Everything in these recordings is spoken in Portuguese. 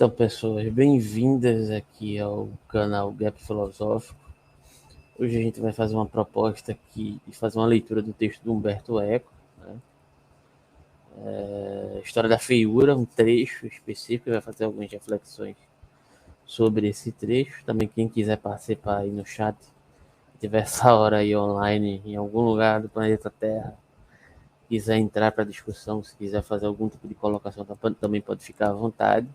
Então, pessoas, bem-vindas aqui ao canal Gap Filosófico. Hoje a gente vai fazer uma proposta aqui e fazer uma leitura do texto do Humberto Eco, né? História da Feiura, um trecho específico, vai fazer algumas reflexões sobre esse trecho. Também quem quiser participar aí no chat, tiver essa hora aí online em algum lugar do planeta Terra, quiser entrar para a discussão, se quiser fazer algum tipo de colocação, também pode ficar à vontade.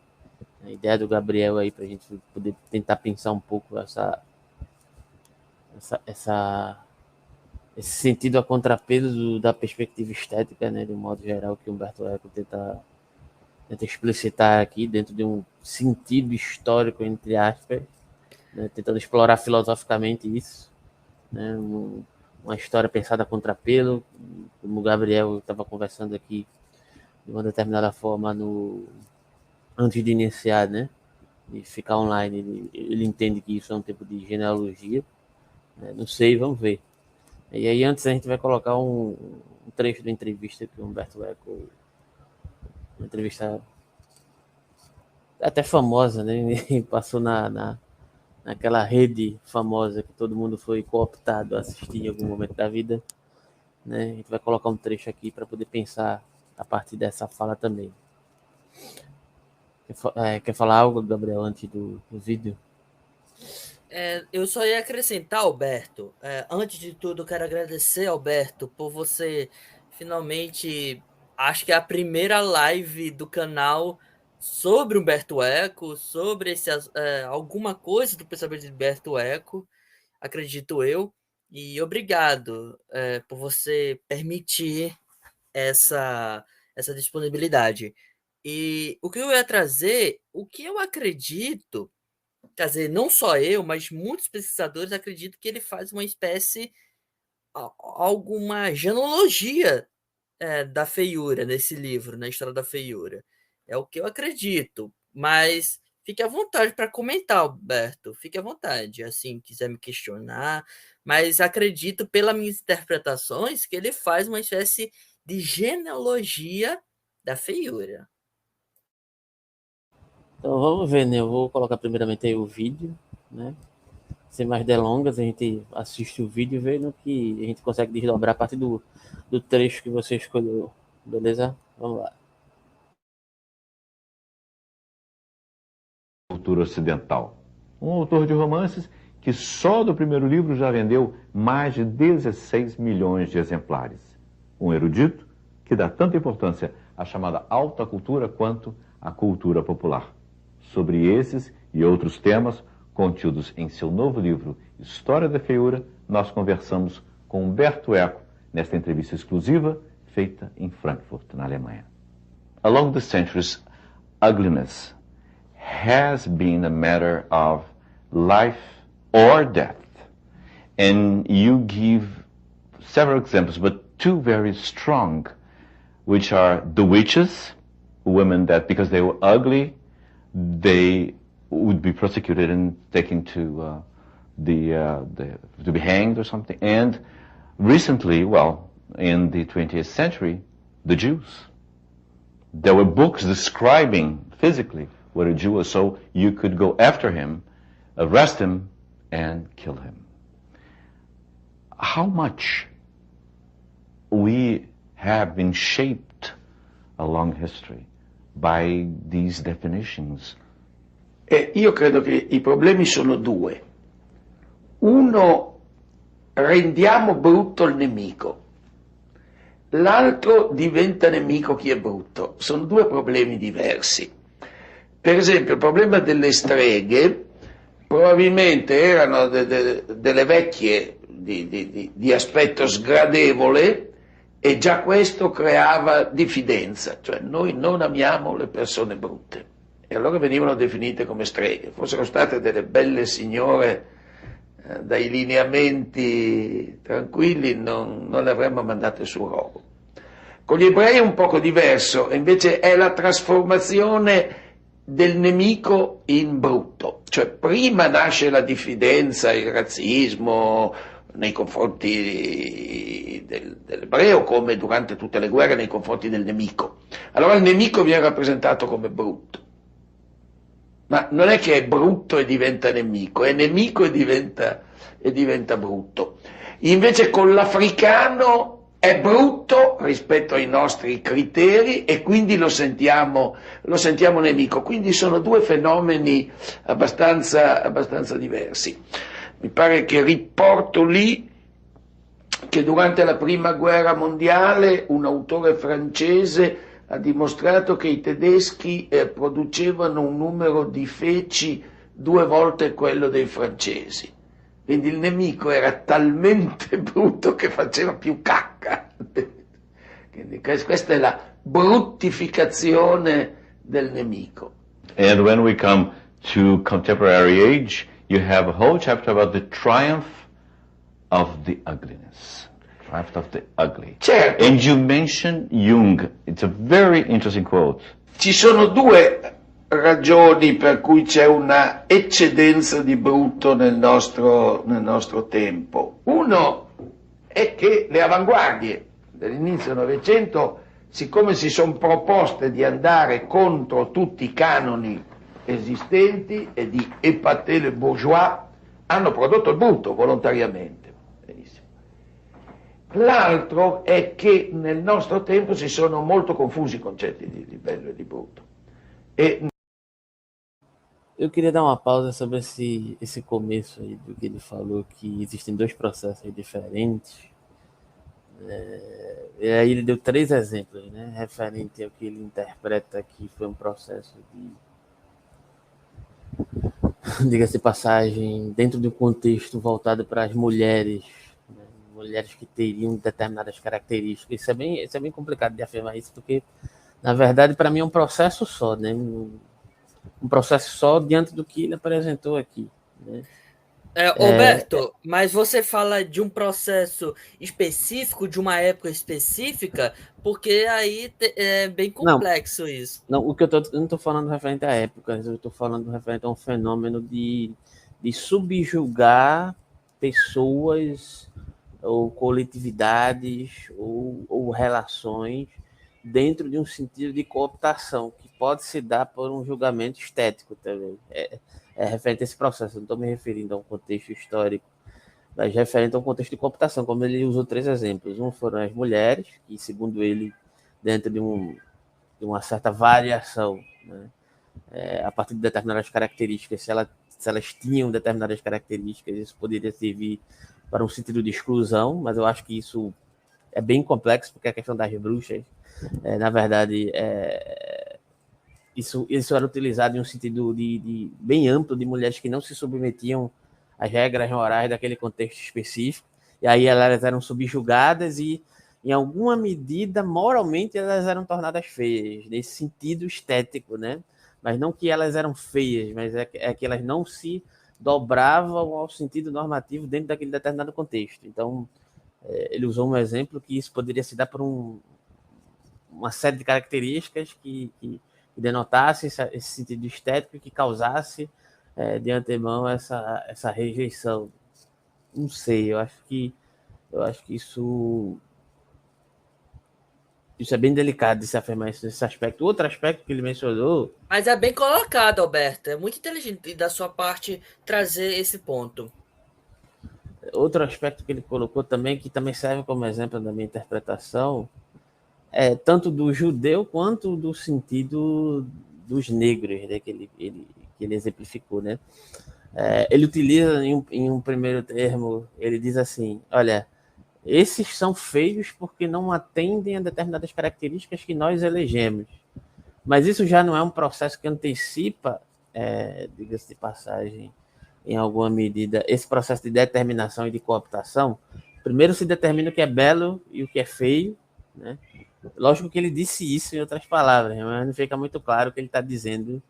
A ideia do Gabriel aí para a gente poder tentar pensar um pouco esse sentido a contrapeso da perspectiva estética, né, de um modo geral, que Humberto Eco tenta explicitar aqui dentro de um sentido histórico, entre aspas, né, tentando explorar filosoficamente isso, né, uma história pensada a contrapelo, como o Gabriel estava conversando aqui de uma determinada forma antes de iniciar, né, de ficar online, ele entende que isso é um tipo de genealogia, né, não sei, vamos ver. E aí antes a gente vai colocar um trecho da entrevista que o Humberto Eco, uma entrevista até famosa, né, passou naquela rede famosa que todo mundo foi cooptado a assistir em algum momento da vida, né, a gente vai colocar um trecho aqui para poder pensar a partir dessa fala também. Quer falar algo, Gabriel, antes do vídeo? Eu só ia acrescentar, Alberto. Antes de tudo, eu quero agradecer, Alberto, por você finalmente. Acho que é a primeira live do canal sobre Humberto Eco, sobre alguma coisa do pensamento de Humberto Eco, acredito eu. E obrigado, por você permitir essa disponibilidade. E o que eu ia trazer, o que eu acredito. Quer dizer, não só eu, mas muitos pesquisadores acreditam que ele faz uma espécie, alguma genealogia da feiura nesse livro, na história da feiura. É o que eu acredito, mas fique à vontade para comentar, Alberto. Fique à vontade, assim, quiser me questionar. Mas acredito, pelas minhas interpretações, que ele faz uma espécie de genealogia da feiura. Então vamos ver, né? Eu vou colocar primeiramente aí o vídeo, né? Sem mais delongas, a gente assiste o vídeo e vê no que a gente consegue desdobrar a partir do trecho que você escolheu. Beleza? Vamos lá. Cultura ocidental. Um autor de romances que só do primeiro livro já vendeu mais de 16 milhões de exemplares. Um erudito que dá tanta importância à chamada alta cultura quanto à cultura popular. Sobre esses e outros temas contidos em seu novo livro História da Feiura, nós conversamos com Humberto Eco nesta entrevista exclusiva feita em Frankfurt, na Alemanha. Along the centuries, ugliness has been a matter of life or death. And you give several examples, but two very strong, which are the witches, women that because they were ugly, they would be prosecuted and taken to be hanged or something. And recently, well, in the 20th century, the Jews. There were books describing physically what a Jew was, so you could go after him, arrest him, and kill him. How much we have been shaped along history by these definitions. Io credo che i problemi sono due. Uno, rendiamo brutto il nemico. L'altro, diventa nemico chi è brutto. Sono due problemi diversi. Per esempio, il problema delle streghe probabilmente erano delle vecchie di aspetto sgradevole e già questo creava diffidenza, cioè noi non amiamo le persone brutte e allora venivano definite come streghe. Fossero state delle belle signore dai lineamenti tranquilli non le avremmo mandate sul rogo. Con gli ebrei è un poco diverso, invece è la trasformazione del nemico in brutto, cioè prima nasce la diffidenza, il razzismo nei confronti dell'ebreo, come durante tutte le guerre nei confronti del nemico. Allora il nemico viene rappresentato come brutto. ma non è che è brutto e diventa nemico e diventa brutto. Invece con l'africano è brutto rispetto ai nostri criteri e quindi lo sentiamo nemico. Quindi sono due fenomeni abbastanza diversi. Mi pare che riporto lì che durante la prima guerra mondiale un autore francese ha dimostrato che i tedeschi producevano un numero di feci 2 volte quello dei francesi. Quindi il nemico era talmente brutto che faceva più cacca. Quindi questa è la bruttificazione del nemico. And when we come to contemporary age, you have a whole chapter about the triumph of the ugliness. Triumph of the ugly. Certo. And you mention Jung. It's a very interesting quote. Ci sono due ragioni per cui c'è una eccedenza di brutto nel nostro tempo. Uno è che le avanguardie dell'inizio del Novecento, siccome si sono proposte di andare contro tutti i canoni esistenti e di épater le bourgeois, hanno prodotto il brutto volontariamente. Benissimo. L'altro è che nel nostro tempo si sono molto confusi i concetti di bello e di brutto. Eu queria dar uma pausa sobre esse começo aí do que ele falou, que existem dois processos diferentes. E aí ele deu 3 exemplos, né, referente ao que ele interpreta que foi um processo de, diga-se de passagem, dentro de um contexto voltado para as mulheres, né, mulheres que teriam determinadas características. Isso é bem complicado de afirmar isso, porque, na verdade, para mim é um processo só, né, um processo só diante do que ele apresentou aqui, né? Roberto, mas você fala de um processo específico, de uma época específica, porque aí é bem complexo isso. Não, eu não estou falando referente a épocas, eu estou falando referente a um fenômeno de subjugar pessoas ou coletividades ou relações dentro de um sentido de cooptação, que pode se dar por um julgamento estético também. É referente a esse processo, eu não estou me referindo a um contexto histórico, mas referente a um contexto de cooptação, como ele usou 3 exemplos. Um foram as mulheres, que, segundo ele, dentro de uma certa variação, né, a partir de determinadas características, se elas tinham determinadas características, isso poderia servir para um sentido de exclusão, mas eu acho que isso é bem complexo, porque a questão das bruxas, na verdade, isso era utilizado em um sentido de bem amplo, de mulheres que não se submetiam às regras morais daquele contexto específico, e aí elas eram subjugadas e, em alguma medida, moralmente, elas eram tornadas feias, nesse sentido estético, né? Mas não que elas eram feias, mas é que elas não se dobravam ao sentido normativo dentro daquele determinado contexto. Então, ele usou um exemplo que isso poderia se dar por uma série de características que denotasse esse sentido estético, que causasse de antemão essa rejeição. Não sei, eu acho que isso é bem delicado de se afirmar nesse aspecto. Outro aspecto que ele mencionou... Mas é bem colocado, Alberto. É muito inteligente da sua parte trazer esse ponto. Outro aspecto que ele colocou também, que também serve como exemplo da minha interpretação, tanto do judeu quanto do sentido dos negros, né, que ele exemplificou, né? Ele utiliza em um primeiro termo, ele diz assim, olha, esses são feios porque não atendem a determinadas características que nós elegemos. Mas isso já não é um processo que antecipa, diga-se de passagem, em alguma medida, esse processo de determinação e de cooptação. Primeiro se determina o que é belo e o que é feio, né? Lógico que ele disse isso em outras palavras, mas não fica muito claro que ele está dizendo,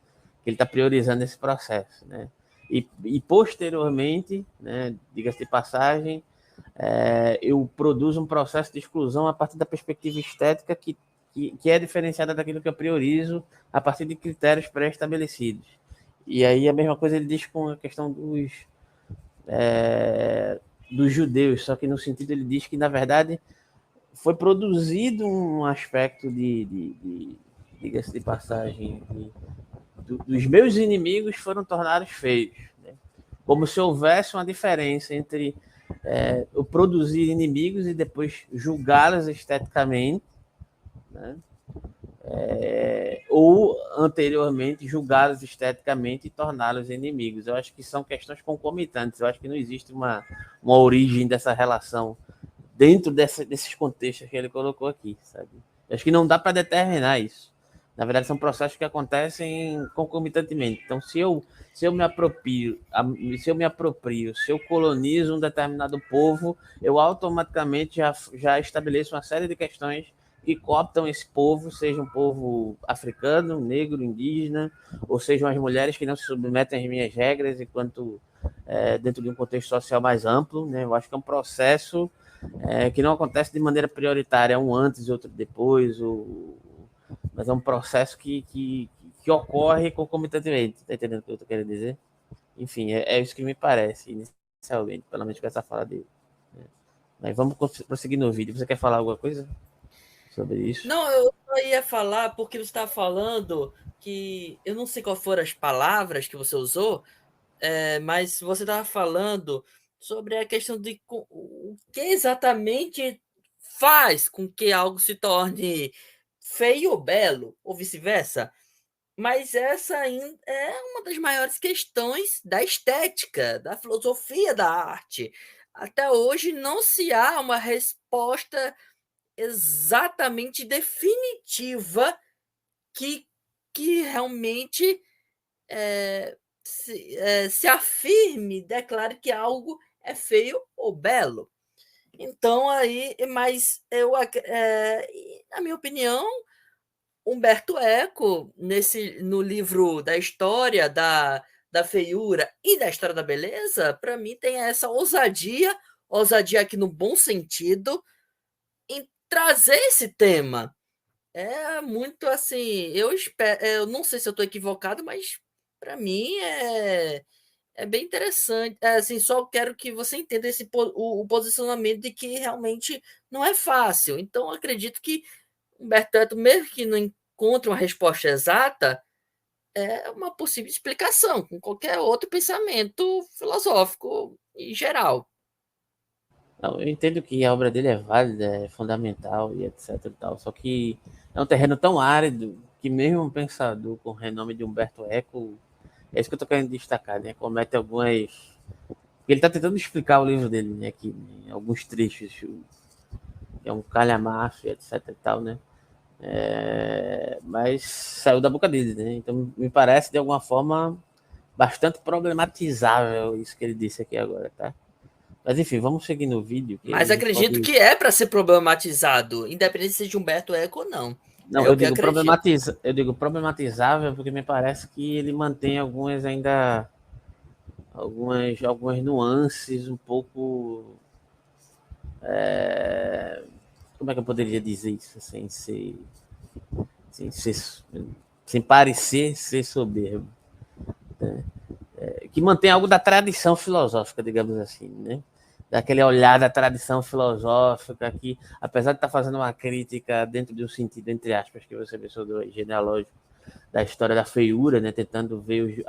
que ele está priorizando esse processo, né? E posteriormente, né, diga-se de passagem, eu produzo um processo de exclusão a partir da perspectiva estética que é diferenciada daquilo que eu priorizo a partir de critérios pré-estabelecidos. E aí a mesma coisa ele diz com a questão dos judeus, só que no sentido ele diz que, na verdade, foi produzido um aspecto diga-se de passagem, dos meus inimigos foram tornados feios. Né? Como se houvesse uma diferença entre eu produzir inimigos e depois julgá-los esteticamente, né? Ou anteriormente julgá-los esteticamente e torná-los inimigos. Eu acho que são questões concomitantes. Eu acho que não existe uma origem dessa relação dentro desses contextos que ele colocou aqui, sabe? Eu acho que não dá para determinar isso. Na verdade, são processos que acontecem concomitantemente. Então, se eu me aproprio, se eu colonizo um determinado povo, eu automaticamente já estabeleço uma série de questões que cooptam esse povo, seja um povo africano, negro, indígena, ou sejam as mulheres que não se submetem às minhas regras, enquanto dentro de um contexto social mais amplo. Né? Eu acho que é um processo que não acontece de maneira prioritária, um antes e outro depois, mas é um processo que ocorre concomitantemente. Está entendendo o que eu estou querendo dizer? Enfim, é isso que me parece, inicialmente, pelo menos com essa fala dele. Mas vamos prosseguir no vídeo. Você quer falar alguma coisa sobre isso? Não, eu só ia falar porque você está falando que eu não sei qual foram as palavras que você usou, mas você estava falando sobre a questão de o que exatamente faz com que algo se torne feio ou belo, ou vice-versa. Mas essa ainda é uma das maiores questões da estética, da filosofia da arte. Até hoje não se há uma resposta exatamente definitiva que, que realmente se afirme, declare que algo é feio ou belo. Então, aí, mas na minha opinião, Humberto Eco, no livro da história da feiura e da história da beleza, para mim tem essa ousadia aqui no bom sentido, em trazer esse tema. É muito assim, eu não sei se eu estou equivocado, mas para mim é bem interessante. Assim, só quero que você entenda o posicionamento de que realmente não é fácil. Então, acredito que Humberto Eco, mesmo que não encontre uma resposta exata, é uma possível explicação, com qualquer outro pensamento filosófico em geral. Não, eu entendo que a obra dele é válida, é fundamental e etc. E tal, só que é um terreno tão árido que mesmo um pensador com o renome de Humberto Eco, é isso que eu estou querendo destacar, né? Comete algumas. Ele está tentando explicar o livro dele, né? Aqui, em alguns trechos, é um calhamaço, etc. E tal, né? Mas saiu da boca dele, né? Então me parece de alguma forma bastante problematizável isso que ele disse aqui agora, tá? Mas enfim, vamos seguir no vídeo. Mas acredito que é para ser problematizado, independente se de Humberto Eco ou não. Não, eu digo problematizável porque me parece que ele mantém algumas nuances um pouco. Como é que eu poderia dizer isso sem parecer ser soberbo? Né? Que mantém algo da tradição filosófica, digamos assim, né? Daquele olhar da tradição filosófica que, apesar de estar fazendo uma crítica dentro de um sentido, entre aspas, que você mencionou genealógico, da história da feiura, né? Tentando ver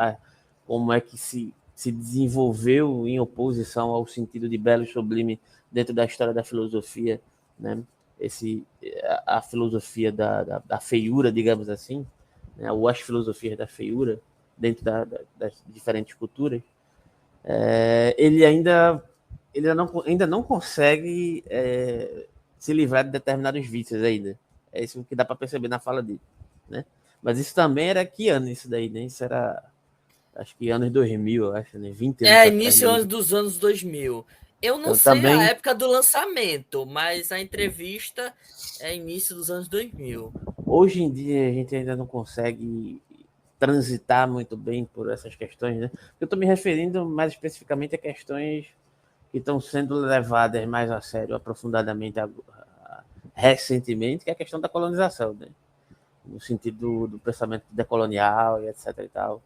como é que se desenvolveu em oposição ao sentido de belo e sublime dentro da história da filosofia, né? A filosofia da feiura, digamos assim, né? Ou as filosofias da feiura dentro das diferentes culturas, ele ainda não consegue se livrar de determinados vícios ainda. É isso que dá para perceber na fala dele, né? Mas isso também era que ano isso daí, né? Isso era, acho que anos 2000, eu acho, né? 20 anos Início atrás. dos anos 2000. Eu não Então sei a também, época do lançamento, mas a entrevista é início dos anos 2000. hoje em dia, a gente ainda não consegue transitar muito bem por essas questões, né? Eu estou me referindo mais especificamente a questões que estão sendo levadas mais a sério, aprofundadamente, recentemente, que é a questão da colonização, né? No sentido do pensamento decolonial e etc. e tal,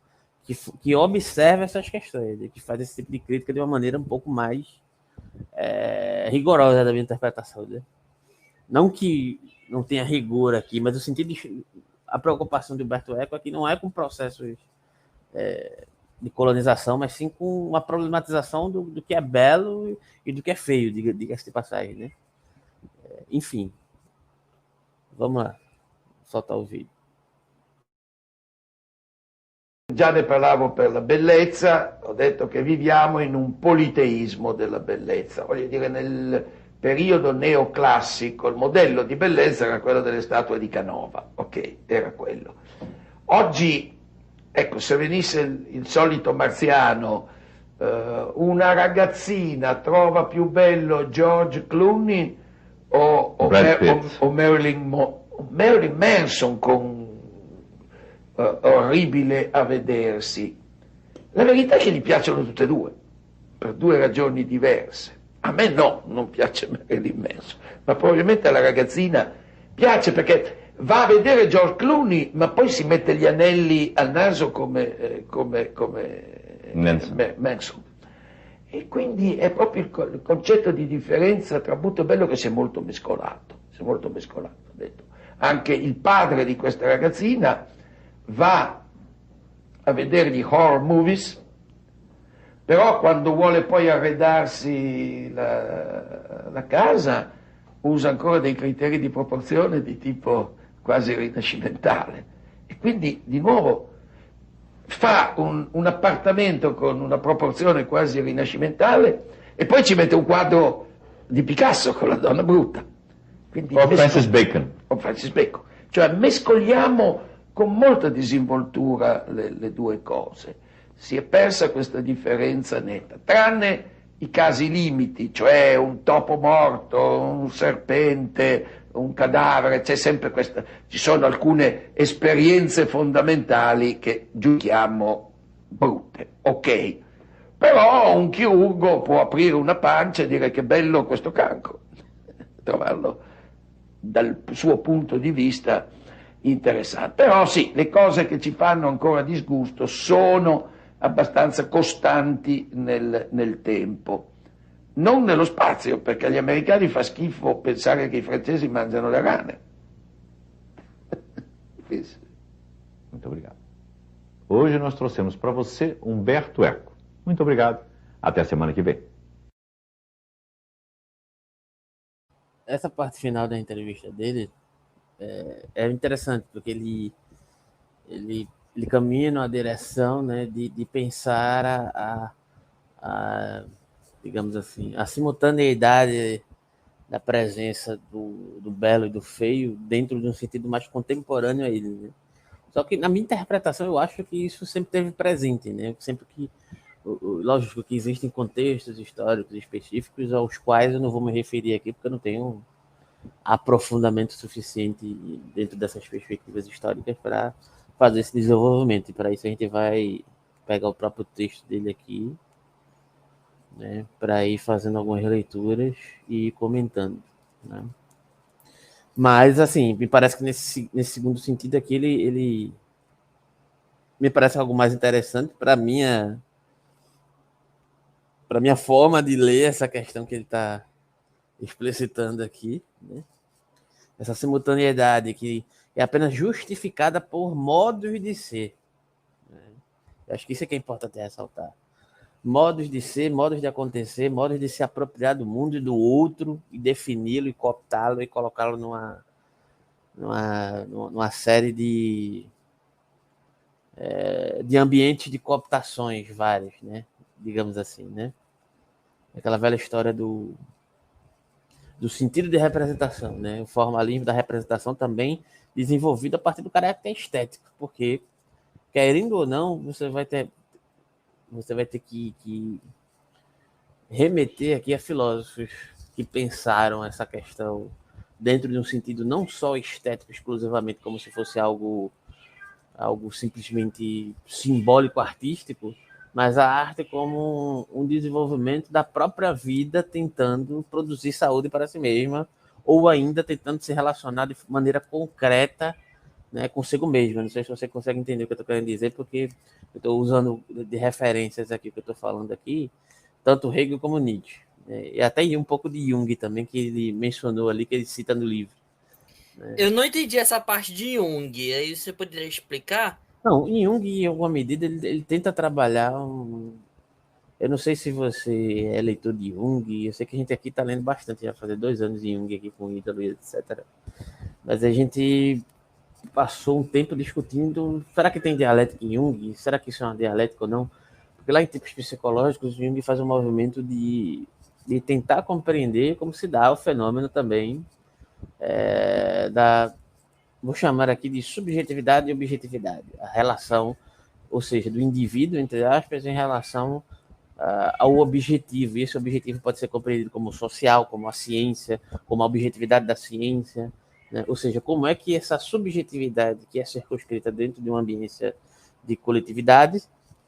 que observa essas questões, né? Que faz esse tipo de crítica de uma maneira um pouco mais rigorosa da minha interpretação, né? Não que não tenha rigor aqui, mas o sentido a preocupação de Humberto Eco aqui não é com processos de colonização, mas sim com uma problematização do que é belo e do que é feio, diga-se de passagem, né? Enfim, vamos lá, soltar o vídeo. Già ne parlavo per la bellezza, ho detto che viviamo in un politeismo della bellezza, voglio dire nel periodo neoclassico il modello di bellezza era quello delle statue di Canova, ok, era quello. Oggi, ecco, se venisse il solito marziano, una ragazzina trova più bello George Clooney o Marilyn Manson con orribile a vedersi. La verità è che gli piacciono tutte e due, per due ragioni diverse. A me no, non piace Marilyn Manson, ma probabilmente alla ragazzina piace perché va a vedere George Clooney, ma poi si mette gli anelli al naso come Manson. E quindi è proprio il concetto di differenza tra brutto e bello che si è molto mescolato, ho detto. Anche il padre di questa ragazzina va a vedere gli horror movies, però quando vuole poi arredarsi la casa usa ancora dei criteri di proporzione di tipo quasi rinascimentale e quindi di nuovo fa un appartamento con una proporzione quasi rinascimentale e poi ci mette un quadro di Picasso con la donna brutta. Quindi O Francis Bacon. Cioè mescoliamo con molta disinvoltura le due cose. Si è persa questa differenza netta, tranne i casi limiti, cioè un topo morto, un serpente, un cadavere, c'è sempre questa, ci sono alcune esperienze fondamentali che giudichiamo brutte, ok, però un chirurgo può aprire una pancia e dire che bello questo cancro, trovarlo dal suo punto di vista interessante. Però sì, le cose che ci fanno ancora disgusto sono abbastanza costanti nel tempo. Non nello spazio, perché agli americani fa schifo pensare che i francesi mangiano le rane. Muito obrigado. Hoje nós trouxemos para você Humberto Eco. Muito obrigado. Até a semana que vem. Essa parte final da entrevista dele é interessante, porque ele caminha numa direção, né, de pensar digamos assim, a simultaneidade da presença do belo e do feio dentro de um sentido mais contemporâneo a ele, né? Só que na minha interpretação eu acho que isso sempre teve presente, né? Sempre que, lógico que existem contextos históricos específicos aos quais eu não vou me referir aqui porque eu não tenho aprofundamento suficiente dentro dessas perspectivas históricas para fazer esse desenvolvimento. E para isso a gente vai pegar o próprio texto dele aqui, né, para ir fazendo algumas leituras e comentando, né? Mas, assim, me parece que nesse segundo sentido aqui, ele me parece algo mais interessante para minha forma de ler essa questão que ele está explicitando aqui, né? Essa simultaneidade que é apenas justificada por modos de ser, né? Eu acho que isso é que é importante ressaltar. Modos de ser, modos de acontecer, modos de se apropriar do mundo e do outro e defini-lo e cooptá-lo e colocá-lo numa série de ambientes de cooptações vários, né? Digamos assim, né? Aquela velha história do sentido de representação, né? O formalismo da representação também desenvolvido a partir do caráter estético, porque, querendo ou não, você vai ter que remeter aqui a filósofos que pensaram essa questão dentro de um sentido não só estético exclusivamente, como se fosse algo simplesmente simbólico, artístico, mas a arte como um desenvolvimento da própria vida tentando produzir saúde para si mesma ou ainda tentando se relacionar de maneira concreta, né, consigo mesmo. Não sei se você consegue entender o que eu estou querendo dizer, porque eu estou usando de referências aqui que eu estou falando aqui, tanto Hegel como Nietzsche, né, e até um pouco de Jung também, que ele mencionou ali, que ele cita no livro. Eu não entendi essa parte de Jung. Aí você poderia explicar? Não, em Jung, em alguma medida, ele tenta trabalhar Eu não sei se você é leitor de Jung, eu sei que a gente aqui está lendo bastante, já fazer 2 anos de Jung aqui com o Ítalo, etc. Mas a gente passou um tempo discutindo, será que tem dialética em Jung? Será que isso é uma dialética ou não? Porque lá em tipos psicológicos, Jung faz um movimento de tentar compreender como se dá o fenômeno também vou chamar aqui de subjetividade e objetividade, a relação, ou seja, do indivíduo, entre aspas, em relação ao objetivo. E esse objetivo pode ser compreendido como social, como a ciência, como a objetividade da ciência, né? Ou seja, como é que essa subjetividade que é circunscrita dentro de uma ambiência de coletividade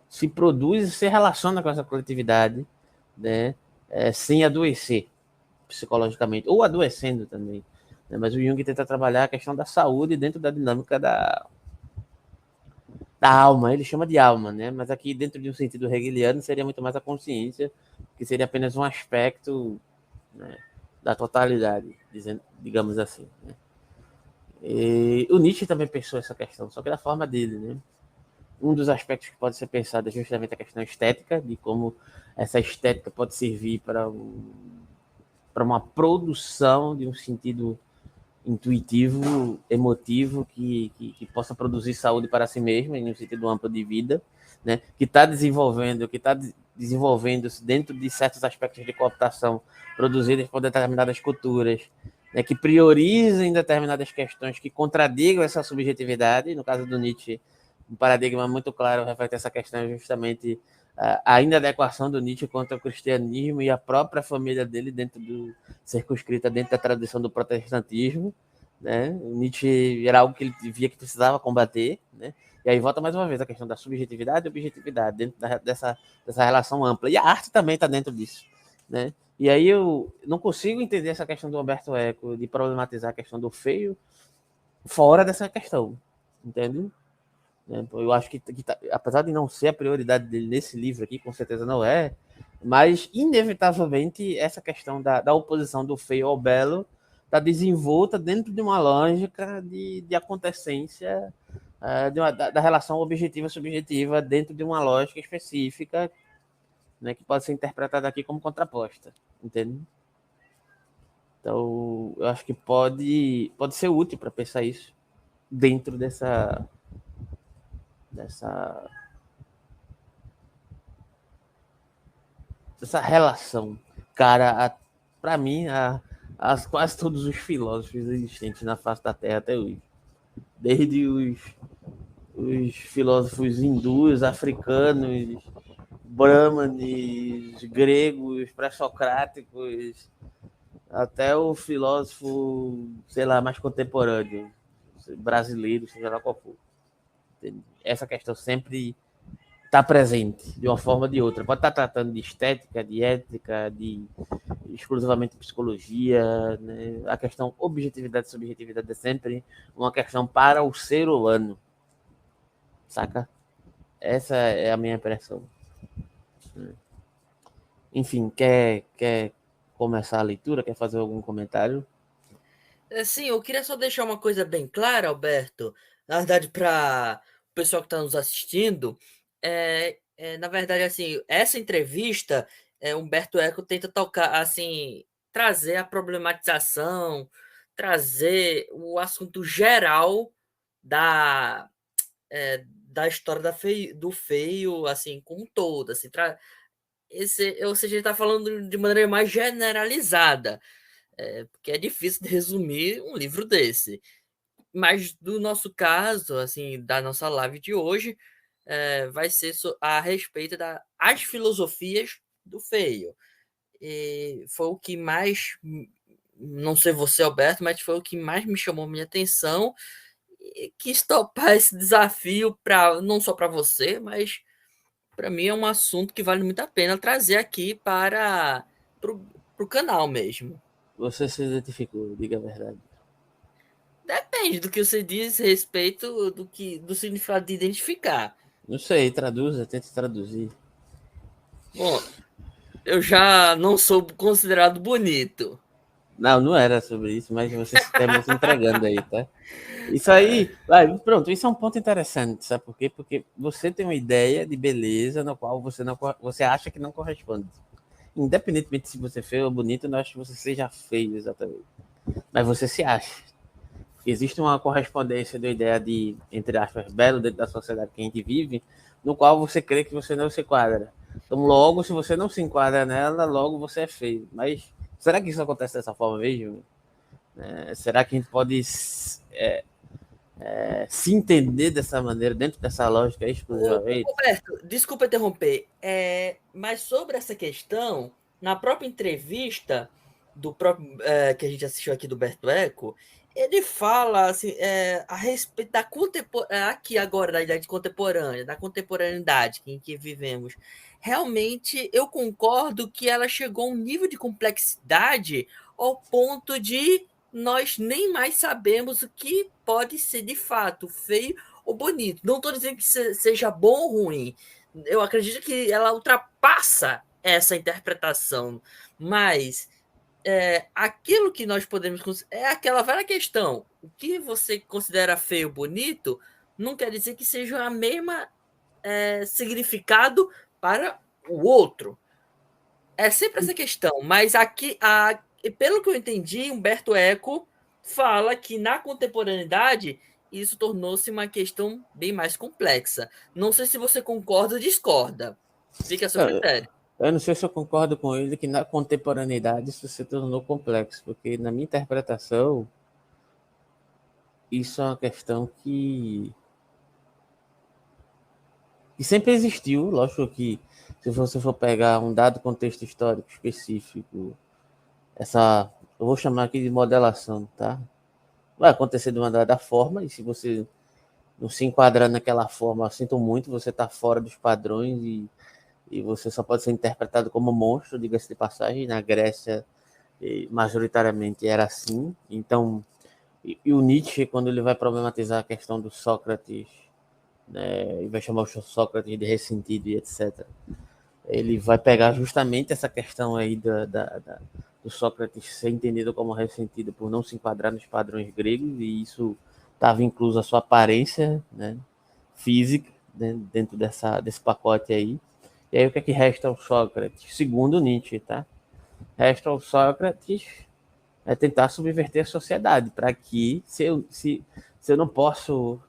se produz e se relaciona com essa coletividade, né? Sem adoecer psicologicamente, ou adoecendo também. Né? Mas o Jung tenta trabalhar a questão da saúde dentro da dinâmica da alma, ele chama de alma, né? Mas aqui, dentro de um sentido hegeliano, seria muito mais a consciência, que seria apenas um aspecto, né, da totalidade, digamos assim. Né? E o Nietzsche também pensou essa questão, só que da forma dele, né? Um dos aspectos que pode ser pensado é justamente a questão estética, de como essa estética pode servir para uma produção de um sentido intuitivo, emotivo, que possa produzir saúde para si mesmo, em um sentido amplo de vida, né? Que está desenvolvendo-se dentro de certos aspectos de cooptação produzidos por determinadas culturas, né? Que priorizem determinadas questões que contradigam essa subjetividade. No caso do Nietzsche, um paradigma muito claro reflete essa questão justamente a inadequação do Nietzsche contra o cristianismo e a própria família dele dentro do circunscrita dentro da tradição do protestantismo, né? Nietzsche era algo que ele via que precisava combater, né? E aí volta mais uma vez a questão da subjetividade e objetividade dentro dessa relação ampla. E a arte também está dentro disso, né? E aí eu não consigo entender essa questão do Humberto Eco de problematizar a questão do feio fora dessa questão, entende? Eu acho que apesar de não ser a prioridade dele nesse livro aqui, com certeza não é, mas inevitavelmente essa questão da oposição do feio ao belo está desenvolta dentro de uma lógica de acontecência da relação objetiva-subjetiva dentro de uma lógica específica, né, que pode ser interpretada aqui como contraposta, entende? Então, eu acho que pode ser útil para pensar isso dentro dessa relação. Cara, para mim, quase todos os filósofos existentes na face da Terra até hoje. Desde os filósofos hindus, africanos, brahmanes, gregos, pré-socráticos, até o filósofo, sei lá, mais contemporâneo, brasileiro, seja lá qual for. Essa questão sempre está presente de uma forma ou de outra. Pode estar tratando de estética, de ética, de exclusivamente psicologia, né? A questão objetividade e subjetividade é sempre uma questão para o ser humano, saca? Essa é a minha impressão. Enfim, quer começar a leitura? Quer fazer algum comentário? Sim, eu queria só deixar uma coisa bem clara, Alberto. Na verdade, para o pessoal que está nos assistindo, na verdade, assim, essa entrevista, Humberto Eco tenta tocar, assim, trazer a problematização, trazer o assunto geral da história do feio, assim, como um todo, assim, ou seja, ele está falando de maneira mais generalizada. Porque é difícil de resumir um livro desse. Mas do nosso caso, assim, da nossa live de hoje, vai ser a respeito das filosofias do feio. E foi o que mais, não sei você, Alberto, mas foi o que mais me chamou minha atenção e quis topar esse desafio não só para você, mas para mim é um assunto que vale muito a pena trazer aqui para o canal mesmo. Você se identificou, diga a verdade. Depende do que você diz a respeito do significado de identificar. Não sei, traduza, tente traduzir. Bom, eu já não sou considerado bonito. Não era sobre isso, mas você terminou se entregando aí, tá? Isso aí, vai, pronto, isso é um ponto interessante, sabe por quê? Porque você tem uma ideia de beleza no qual você acha que não corresponde. Independentemente se você é feio ou bonito, eu não acho que você seja feio exatamente. Mas você se acha. Existe uma correspondência da ideia de, entre aspas, belo dentro da sociedade que a gente vive, no qual você crê que você não se enquadra. Então, logo, se você não se enquadra nela, logo você é feio. Mas será que isso acontece dessa forma mesmo? Será que a gente pode se entender dessa maneira, dentro dessa lógica exclusivamente? Roberto, desculpa interromper, mas sobre essa questão, na própria entrevista do próprio que a gente assistiu aqui do Berto Eco, ele fala assim, a respeito da aqui agora da idade contemporânea, da contemporaneidade em que vivemos. Realmente, eu concordo que ela chegou a um nível de complexidade ao ponto de nós nem mais sabemos o que pode ser de fato feio ou bonito. Não estou dizendo que seja bom ou ruim. Eu acredito que ela ultrapassa essa interpretação, mas aquilo que nós podemos é aquela velha questão. O que você considera feio ou bonito não quer dizer que seja a mesma significado para o outro. É sempre essa questão, mas aqui, pelo que eu entendi, Humberto Eco fala que na contemporaneidade isso tornou-se uma questão bem mais complexa. Não sei se você concorda ou discorda. Fica a seu critério. Eu não sei se eu concordo com ele que na contemporaneidade isso se tornou complexo, porque na minha interpretação isso é uma questão que sempre existiu. Lógico que se você for pegar um dado contexto histórico específico, eu vou chamar aqui de modelação, tá? Vai acontecer de uma dada forma, e se você não se enquadrar naquela forma, eu sinto muito, você está fora dos padrões e você só pode ser interpretado como monstro, diga-se de passagem. Na Grécia, majoritariamente era assim. Então, e o Nietzsche, quando ele vai problematizar a questão do Sócrates, né, e vai chamar o Sócrates de ressentido e etc., ele vai pegar justamente essa questão aí do Sócrates ser entendido como ressentido por não se enquadrar nos padrões gregos, e isso estava incluso a sua aparência, né, física, né, dentro desse pacote aí. E aí o que é que resta ao Sócrates? Segundo Nietzsche, tá? Resta ao Sócrates tentar subverter a sociedade, para que, se eu não posso,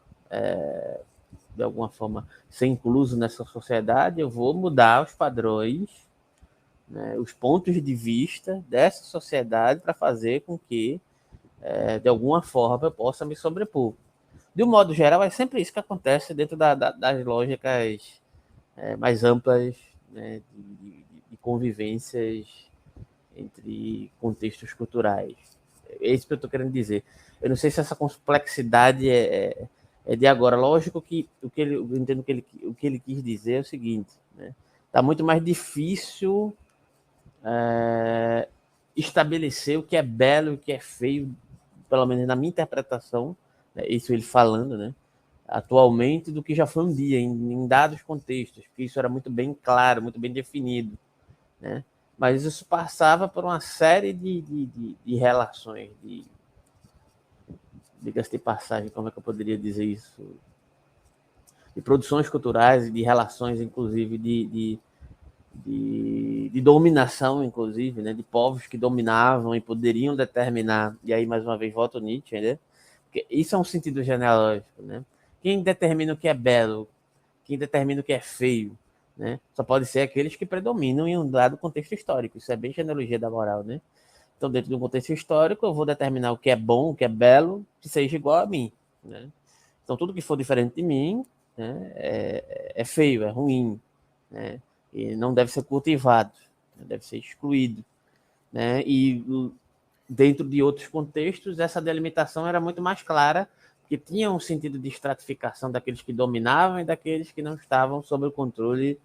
de alguma forma, ser incluso nessa sociedade, eu vou mudar os padrões, né, os pontos de vista dessa sociedade para fazer com que, de alguma forma, eu possa me sobrepor. De um modo geral, é sempre isso que acontece dentro das lógicas mais amplas, né, de convivências entre contextos culturais. É isso que eu estou querendo dizer. Eu não sei se essa complexidade é de agora. Lógico que eu entendo que o que ele quis dizer é o seguinte, né? Está muito mais difícil estabelecer o que é belo e o que é feio, pelo menos na minha interpretação, né? Isso ele falando, né? Atualmente, do que já foi um dia, em dados contextos, porque isso era muito bem claro, muito bem definido, né? Mas isso passava por uma série de relações, diga-se de passagem, como é que eu poderia dizer isso? De produções culturais, de relações, inclusive, de dominação, inclusive, né? De povos que dominavam e poderiam determinar, e aí, mais uma vez, volta o Nietzsche, né? Porque isso é um sentido genealógico, né? Quem determina o que é belo, quem determina o que é feio, né? Só pode ser aqueles que predominam em um dado contexto histórico. Isso é bem genealogia da moral, né? Então, dentro de um contexto histórico, eu vou determinar o que é bom, o que é belo, que seja igual a mim, né? Então, tudo que for diferente de mim, né, é feio, é ruim, né? E não deve ser cultivado, né? Deve ser excluído, né? E dentro de outros contextos, essa delimitação era muito mais clara, que tinha um sentido de estratificação daqueles que dominavam e daqueles que não estavam sob o controle,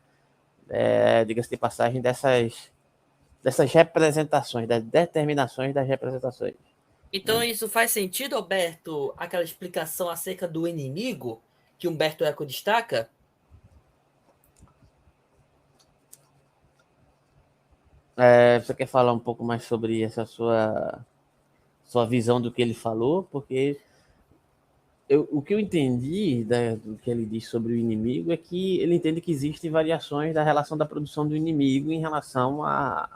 diga-se de passagem, dessas representações, das determinações das representações. Então isso faz sentido, Alberto, aquela explicação acerca do inimigo que Humberto Eco destaca? Você quer falar um pouco mais sobre essa sua sua visão do que ele falou, porque o que eu entendi do que ele diz sobre o inimigo é que ele entende que existem variações da relação da produção do inimigo em relação a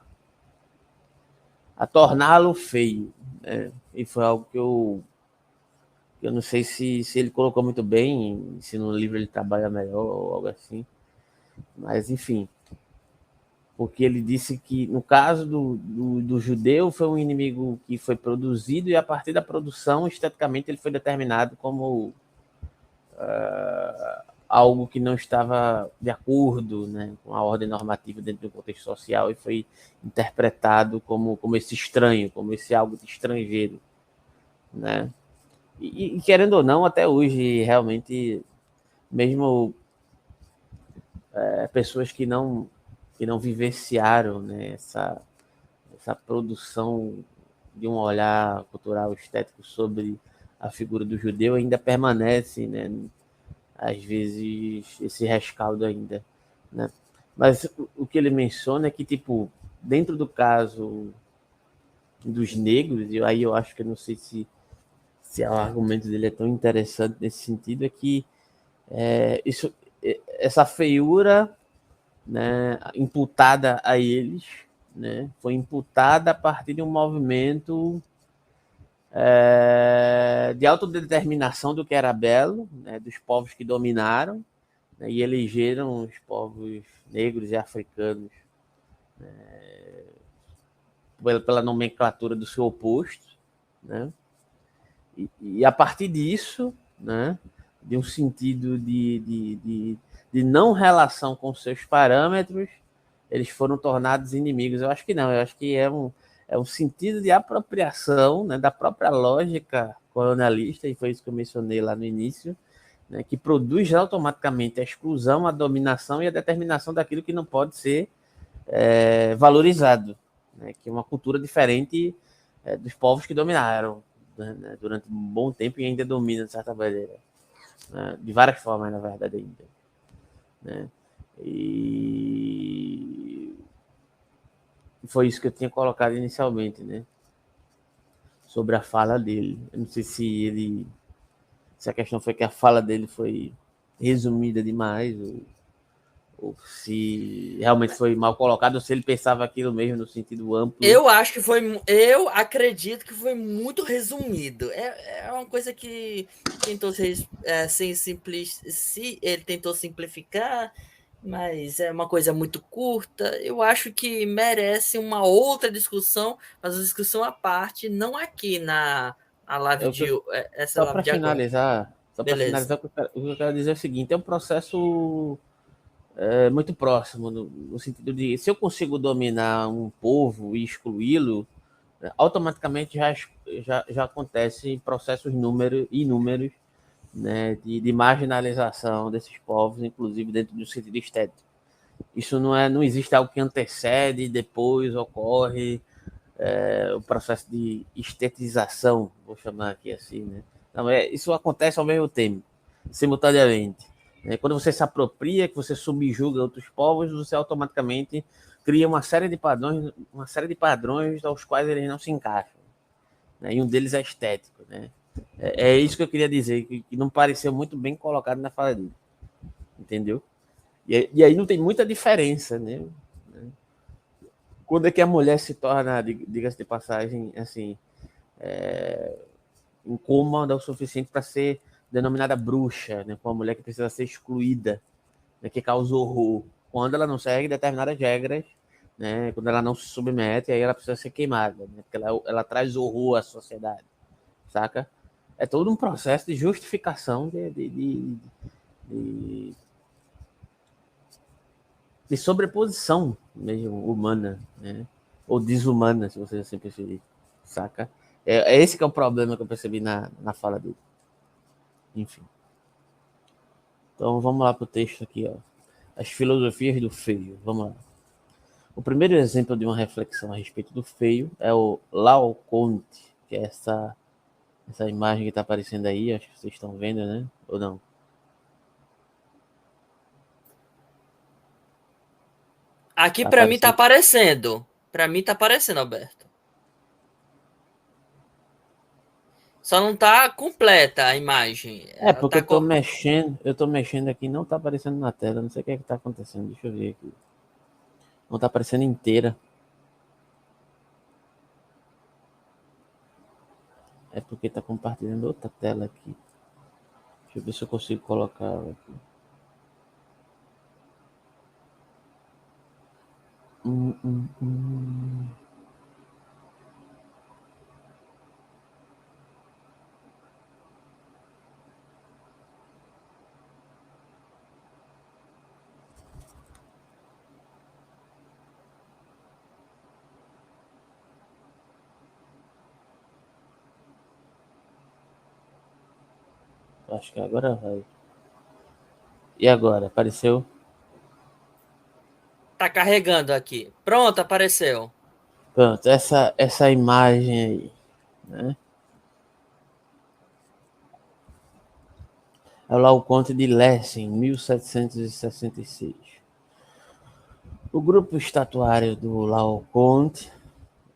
torná-lo feio. Né? E foi algo que eu não sei se ele colocou muito bem, se no livro ele trabalha melhor ou algo assim. Mas, enfim, porque ele disse que, no caso do judeu, foi um inimigo que foi produzido e, a partir da produção, esteticamente, ele foi determinado como algo que não estava de acordo, né, com a ordem normativa dentro do contexto social e foi interpretado como esse estranho, como esse algo de estrangeiro. Né? E, querendo ou não, até hoje, realmente, mesmo pessoas que não vivenciaram, né, essa produção de um olhar cultural estético sobre a figura do judeu ainda permanece, né, às vezes, esse rescaldo ainda. Né? Mas o que ele menciona é que, tipo, dentro do caso dos negros, e aí eu acho que eu não sei se o argumento dele é tão interessante nesse sentido, é que essa feiura, né, imputada a eles, né, foi imputada a partir de um movimento de autodeterminação do que era belo, né, dos povos que dominaram, né, e elegeram os povos negros e africanos pela nomenclatura do seu oposto, né, e a partir disso, né, de um sentido de não relação com seus parâmetros, eles foram tornados inimigos. Eu acho que não, eu acho que é um sentido de apropriação, né, da própria lógica colonialista, e foi isso que eu mencionei lá no início, né, que produz automaticamente a exclusão, a dominação e a determinação daquilo que não pode ser valorizado, né, que é uma cultura diferente dos povos que dominaram, né, durante um bom tempo e ainda dominam, de certa maneira. Né, de várias formas, na verdade, ainda. Né? E foi isso que eu tinha colocado inicialmente, né? Sobre a fala dele. Eu não sei se a questão foi que a fala dele foi resumida demais, ou se realmente foi mal colocado, ou se ele pensava aquilo mesmo no sentido amplo. Eu acho que eu acredito que foi muito resumido. É uma coisa que tentou ser ele tentou simplificar, mas é uma coisa muito curta. Eu acho que merece uma outra discussão, mas uma discussão à parte, não aqui na live essa só live para de agora. finalizar, Beleza. o que eu quero dizer é o seguinte: é um processo muito próximo, no sentido de, se eu consigo dominar um povo e excluí-lo, automaticamente já acontece processos inúmeros, né, de marginalização desses povos, inclusive dentro do sentido estético. Isso não existe algo que antecede e depois ocorre o processo de estetização, vou chamar aqui assim, né? Não, isso acontece ao mesmo tempo, simultaneamente. Né? Quando você se apropria, que você subjuga outros povos, você automaticamente cria uma série de padrões aos quais eles não se encaixam. Né? E um deles é estético. Né? É isso que eu queria dizer, que não pareceu muito bem colocado na fala dele. Entendeu? E aí não tem muita diferença, né? Quando é que a mulher se torna, diga-se de passagem, assim, incômoda o suficiente para ser denominada bruxa, né? Com uma mulher que precisa ser excluída, né? Que causa horror. Quando ela não segue determinadas regras, né? Quando ela não se submete, aí ela precisa ser queimada, né? Porque ela traz horror à sociedade, saca? É todo um processo de justificação de sobreposição mesmo humana, né? Ou desumana, se você assim preferir, saca? É esse que é o problema que eu percebi na fala dele. Enfim. Então vamos lá para o texto aqui, ó. As filosofias do feio. Vamos lá. O primeiro exemplo de uma reflexão a respeito do feio é o Laocoonte, que é essa imagem que está aparecendo aí, acho que vocês estão vendo, né? Ou não? Aqui para mim tá aparecendo. Para mim tá aparecendo, Alberto. Só não tá completa a imagem. É, Ela porque tá eu tô mexendo aqui, não tá aparecendo na tela, não sei o que é que tá acontecendo, deixa eu ver aqui. Não tá aparecendo inteira. É porque tá compartilhando outra tela aqui. Deixa eu ver se eu consigo colocar ela aqui. Hum, hum, hum. Acho que agora vai. E agora? Apareceu? tá carregando aqui. Pronto, apareceu. Pronto, essa imagem aí, né? É lá o Conde de Lessing, 1766. O grupo estatuário do Laocoonte,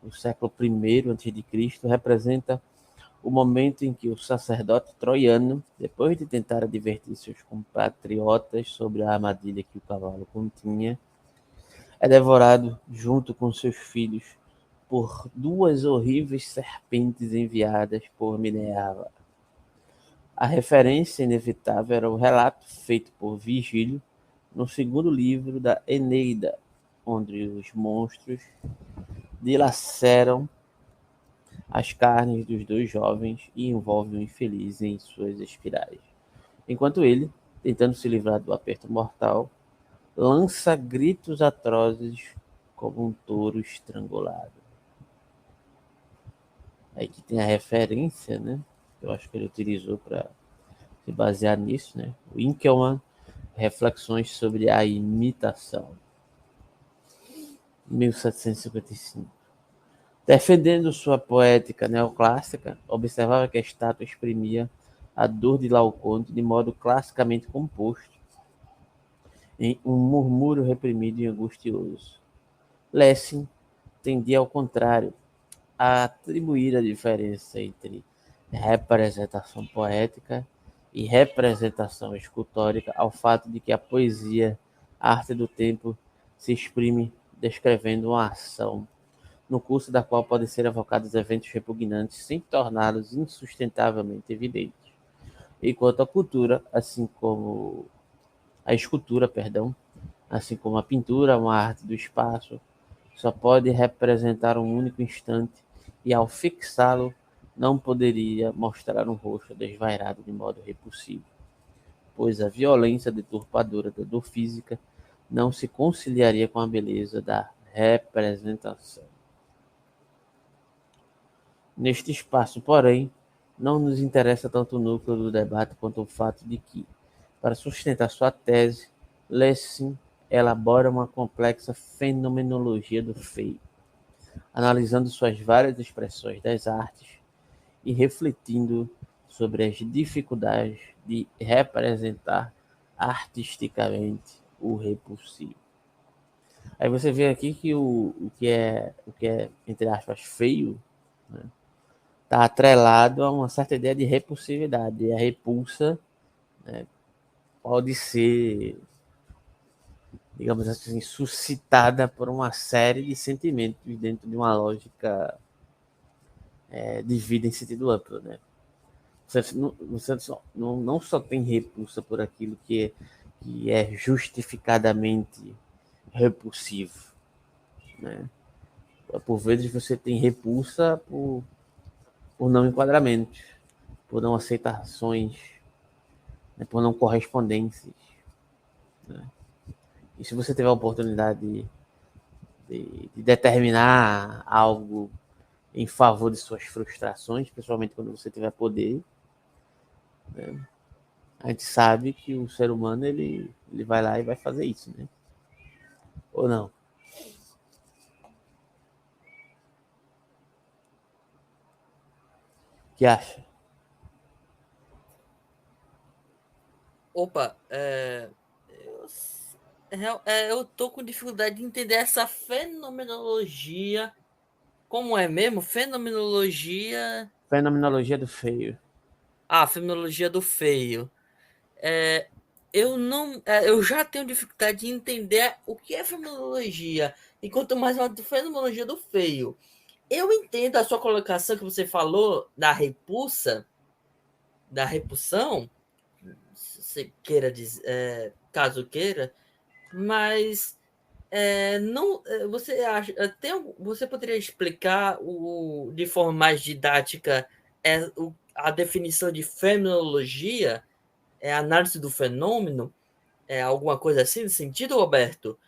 do século I a.C., representa o momento em que o sacerdote troiano, depois de tentar advertir seus compatriotas sobre a armadilha que o cavalo continha, é devorado junto com seus filhos por duas horríveis serpentes enviadas por Minerva. A referência inevitável era o relato feito por Virgílio no segundo livro da Eneida, onde os monstros dilaceram as carnes dos dois jovens e envolvem o infeliz em suas espirais, enquanto ele, tentando se livrar do aperto mortal, lança gritos atrozes como um touro estrangulado. Aí que tem a referência, né? Eu acho que ele utilizou para se basear nisso, né? O Winkelmann, Reflexões sobre a Imitação, 1755. Defendendo sua poética neoclássica, observava que a estátua exprimia a dor de Laocoonte de modo classicamente composto, em um murmúrio reprimido e angustioso. Lessing tendia, ao contrário, a atribuir a diferença entre representação poética e representação escultórica ao fato de que a poesia, a arte do tempo, se exprime descrevendo uma ação, no curso da qual podem ser evocados eventos repugnantes sem torná-los insustentavelmente evidentes. Enquanto a cultura, assim como a escultura, perdão, assim como a pintura, uma arte do espaço, só pode representar um único instante e, ao fixá-lo, não poderia mostrar um rosto desvairado de modo repulsivo, pois a violência deturpadora da dor física não se conciliaria com a beleza da representação. Neste espaço, porém, não nos interessa tanto o núcleo do debate quanto o fato de que, para sustentar sua tese, Lessing elabora uma complexa fenomenologia do feio, analisando suas várias expressões das artes e refletindo sobre as dificuldades de representar artisticamente o repulsivo. Aí você vê aqui que o que é entre aspas feio, né, está atrelado a uma certa ideia de repulsividade. E a repulsa, né, pode ser, digamos assim, suscitada por uma série de sentimentos dentro de uma lógica de vida em sentido amplo, né? Você não só tem repulsa por aquilo que é justificadamente repulsivo, né? Por vezes você tem repulsa por não enquadramentos, por não aceitações, né? Por não correspondências, né? E se você tiver a oportunidade de determinar algo em favor de suas frustrações, principalmente quando você tiver poder, né? A gente sabe que o ser humano ele vai lá e vai fazer isso, né? Ou não? O que acha? Opa, eu tô com dificuldade de entender essa fenomenologia. Como é mesmo? Fenomenologia. Fenomenologia do feio. Fenomenologia do feio. Eu já tenho dificuldade de entender o que é fenomenologia, e quanto mais uma fenomenologia do feio. Eu entendo a sua colocação que você falou da repulsa, da repulsão, se você queira dizer, caso queira, mas não, você acha, você poderia explicar de forma mais didática a definição de fenomenologia, a análise do fenômeno, alguma coisa assim no sentido, Roberto?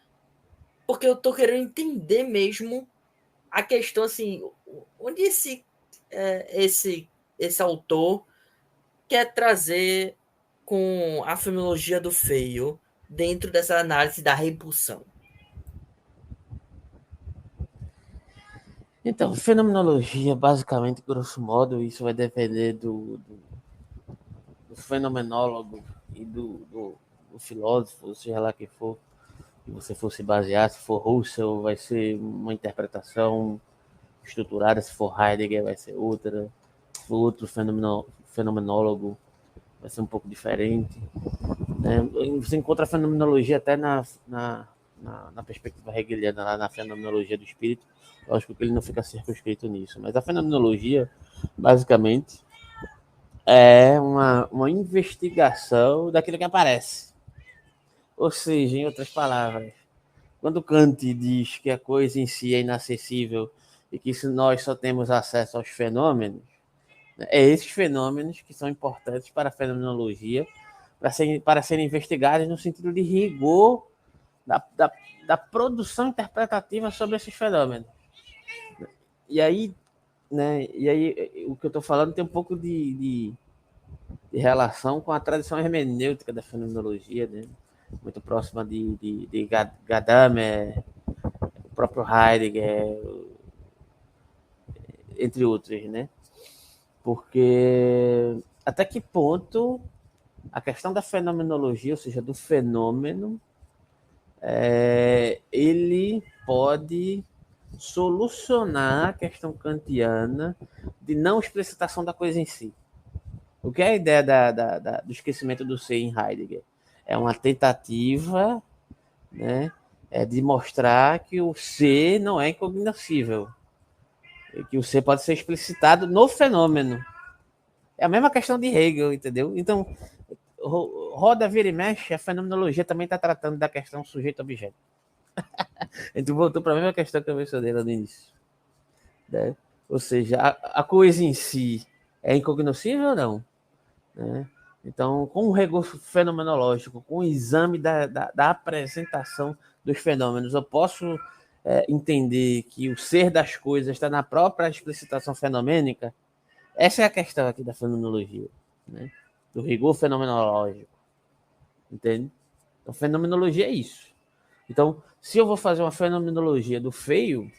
Porque eu tô querendo entender mesmo a questão assim, onde esse autor quer trazer com a fenomenologia do feio dentro dessa análise da repulsão. Então, fenomenologia, basicamente, grosso modo, isso vai depender do fenomenólogo e do filósofo, seja lá que for, que você for se basear. Se for Russell, vai ser uma interpretação estruturada; se for Heidegger, vai ser outra; se for outro fenomenólogo, vai ser um pouco diferente, né? Você encontra a fenomenologia até na perspectiva hegeliana, lá na fenomenologia do espírito. Lógico que ele não fica circunscrito nisso, mas a fenomenologia, basicamente, é uma investigação daquilo que aparece. Ou seja, em outras palavras, quando Kant diz que a coisa em si é inacessível e que nós só temos acesso aos fenômenos, é esses fenômenos que são importantes para a fenomenologia, para serem investigados no sentido de rigor da produção interpretativa sobre esses fenômenos. E aí, né, o que eu estou falando tem um pouco de relação com a tradição hermenêutica da fenomenologia, né? Muito próxima de Gadamer, o próprio Heidegger, entre outros, né? Porque até que ponto a questão da fenomenologia, ou seja, do fenômeno, ele pode solucionar a questão kantiana de não explicitação da coisa em si. O que é a ideia do esquecimento do ser em Heidegger? É uma tentativa, né, de mostrar que o ser não é incognoscível, que o ser pode ser explicitado no fenômeno. É a mesma questão de Hegel, entendeu? Então, roda, vira e mexe, a fenomenologia também está tratando da questão sujeito-objeto. Então, voltou para a mesma questão que eu mencionei lá no início, né? Ou seja, a coisa em si é incognoscível ou não? Né? Então, com o rigor fenomenológico, com o exame da apresentação dos fenômenos, eu posso entender que o ser das coisas está na própria explicitação fenomênica. Essa é a questão aqui da fenomenologia, né? Do rigor fenomenológico, entende? Então, fenomenologia é isso. Então, se eu vou fazer uma fenomenologia do feio,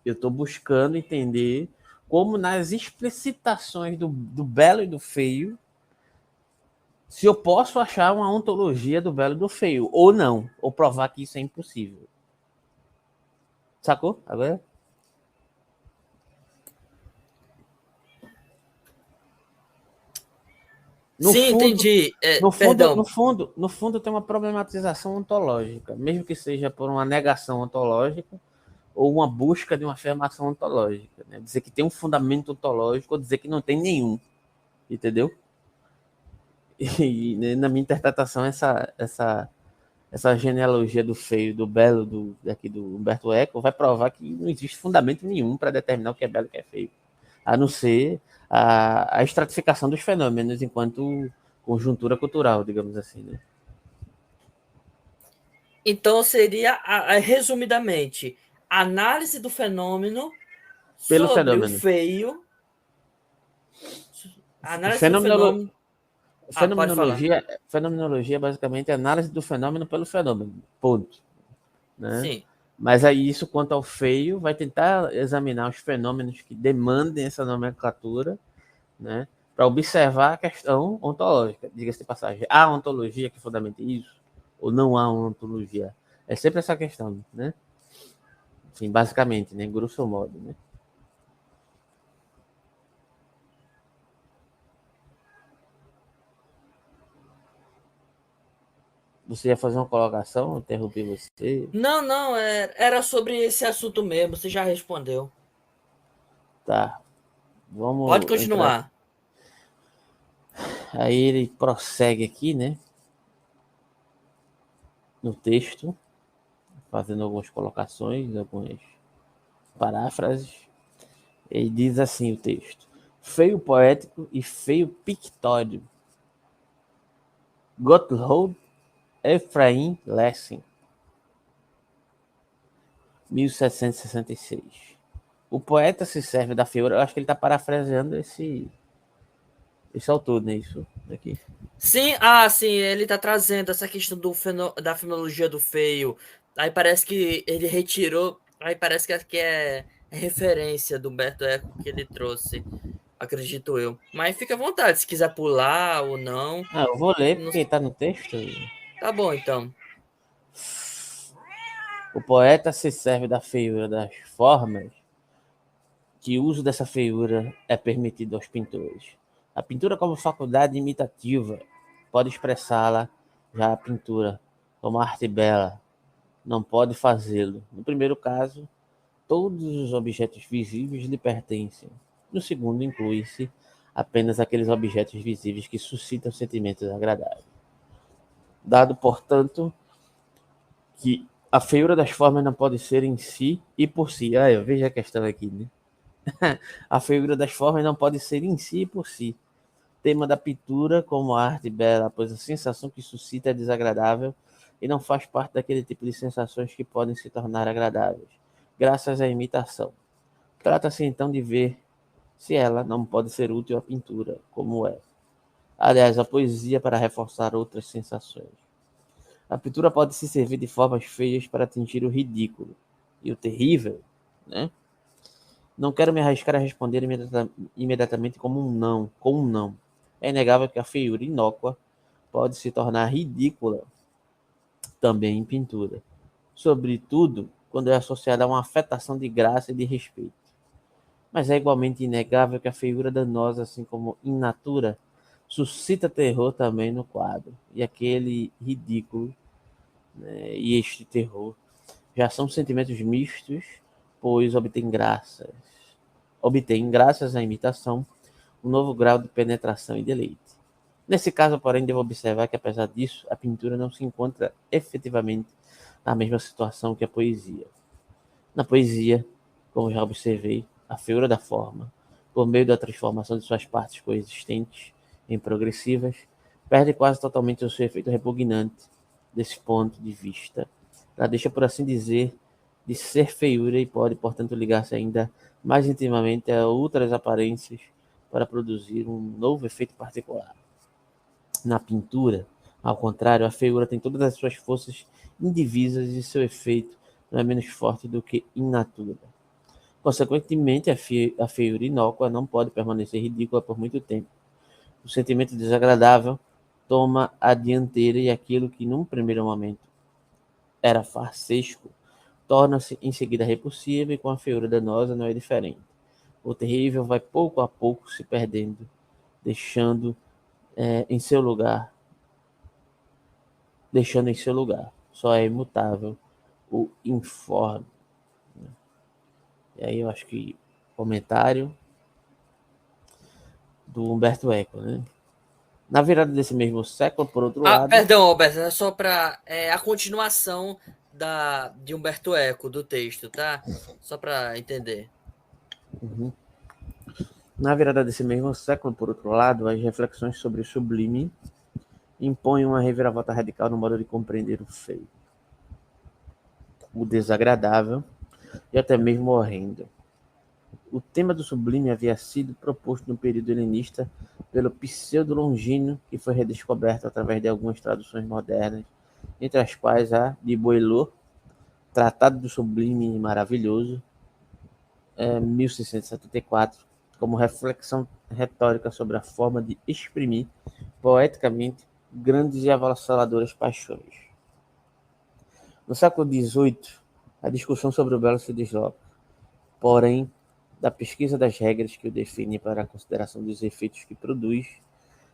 eu estou buscando entender como nas explicitações do belo e do feio, se eu posso achar uma ontologia do belo e do feio, ou não, ou provar que isso é impossível. Sacou? Agora? No Sim, fundo, entendi. no Perdão. fundo, no fundo tem uma problematização ontológica, mesmo que seja por uma negação ontológica ou uma busca de uma afirmação ontológica, né? Dizer que tem um fundamento ontológico ou dizer que não tem nenhum, entendeu? E na minha interpretação, essa genealogia do feio, do belo, aqui do Humberto Eco, vai provar que não existe fundamento nenhum para determinar o que é belo e o que é feio, a não ser a estratificação dos fenômenos enquanto conjuntura cultural, digamos assim, né? Então seria, resumidamente, análise do fenômeno Pelo sobre o fenômeno. feio. Análise do fenômeno. Pode falar. Fenomenologia é basicamente a análise do fenômeno pelo fenômeno, ponto, né? Sim. Mas aí isso, quanto ao feio, vai tentar examinar os fenômenos que demandem essa nomenclatura, né, para observar a questão ontológica. Diga-se de passagem, há ontologia que fundamente isso? Ou não há uma ontologia? É sempre essa questão, né? Enfim, basicamente, né, grosso modo, né? Você ia fazer uma colocação? Eu interrompi você. Não, era sobre esse assunto mesmo, você já respondeu. Tá. Pode Vamos entrar. continuar. Aí ele prossegue aqui, né? No texto, fazendo algumas colocações, algumas paráfrases. Ele diz assim o texto: feio poético e feio pictório. Gotthold Ephraim Lessing, 1766. O poeta se serve da figura. Eu acho que ele está parafraseando esse autor, né? Isso daqui. Sim, ele tá trazendo essa questão da fenomenologia do feio. Aí parece que ele retirou. Aí parece que aqui é referência do Humberto Eco que ele trouxe, acredito eu. Mas fica à vontade, se quiser pular ou não. Ah, eu vou ler Não- porque está no texto. Tá bom, então. O poeta se serve da feiura das formas, que o uso dessa feiura é permitido aos pintores. A pintura, como faculdade imitativa, pode expressá-la, já a pintura, como arte bela, não pode fazê-lo. No primeiro caso, todos os objetos visíveis lhe pertencem. No segundo, inclui-se apenas aqueles objetos visíveis que suscitam sentimentos agradáveis. Dado, portanto, que a feiura das formas não pode ser em si e por si. Ah, eu vejo a questão aqui, né? A feiura das formas não pode ser em si e por si. Tema da pintura como arte bela, pois a sensação que suscita é desagradável e não faz parte daquele tipo de sensações que podem se tornar agradáveis, graças à imitação. Trata-se então de ver se ela não pode ser útil à pintura, como é. Aliás, a poesia para reforçar outras sensações. A pintura pode se servir de formas feias para atingir o ridículo e o terrível, né? Não quero me arriscar a responder imediatamente como um não, com um não. É inegável que a feiura inócua pode se tornar ridícula também em pintura, sobretudo quando é associada a uma afetação de graça e de respeito. Mas é igualmente inegável que a feiura danosa, assim como in natura, suscita terror também no quadro. E aquele ridículo, né, e este terror já são sentimentos mistos, pois obtém, graças à imitação, um novo grau de penetração e deleite. Nesse caso, porém, devo observar que, apesar disso, a pintura não se encontra efetivamente na mesma situação que a poesia. Na poesia, como já observei, a feiura da forma, por meio da transformação de suas partes coexistentes em progressivas, perde quase totalmente o seu efeito repugnante. Desse ponto de vista, ela deixa, por assim dizer, de ser feiura e pode, portanto, ligar-se ainda mais intimamente a outras aparências para produzir um novo efeito particular. Na pintura, ao contrário, a feiura tem todas as suas forças indivisas e seu efeito não é menos forte do que in natura. Consequentemente, a feiura inócua não pode permanecer ridícula por muito tempo. O sentimento desagradável toma a dianteira e aquilo que, num primeiro momento, era farsesco, torna-se em seguida repulsivo e com a feiura danosa não é diferente. O terrível vai pouco a pouco se perdendo, deixando em seu lugar, Só é imutável o informe. E aí eu acho que comentário do Humberto Eco, né? Na virada desse mesmo século, por outro lado, Perdão, Alberto, é só para a continuação de Humberto Eco, do texto, tá? Só para entender. as reflexões sobre o sublime impõem uma reviravolta radical no modo de compreender o feio, o desagradável e até mesmo o horrendo. O tema do sublime havia sido proposto no período helenista pelo pseudo-Longino, que foi redescoberto através de algumas traduções modernas, entre as quais a de Boileau, Tratado do Sublime e Maravilhoso, 1674, como reflexão retórica sobre a forma de exprimir poeticamente grandes e avassaladoras paixões. No século XVIII, a discussão sobre o belo se desloca, porém, da pesquisa das regras que o definem para a consideração dos efeitos que produz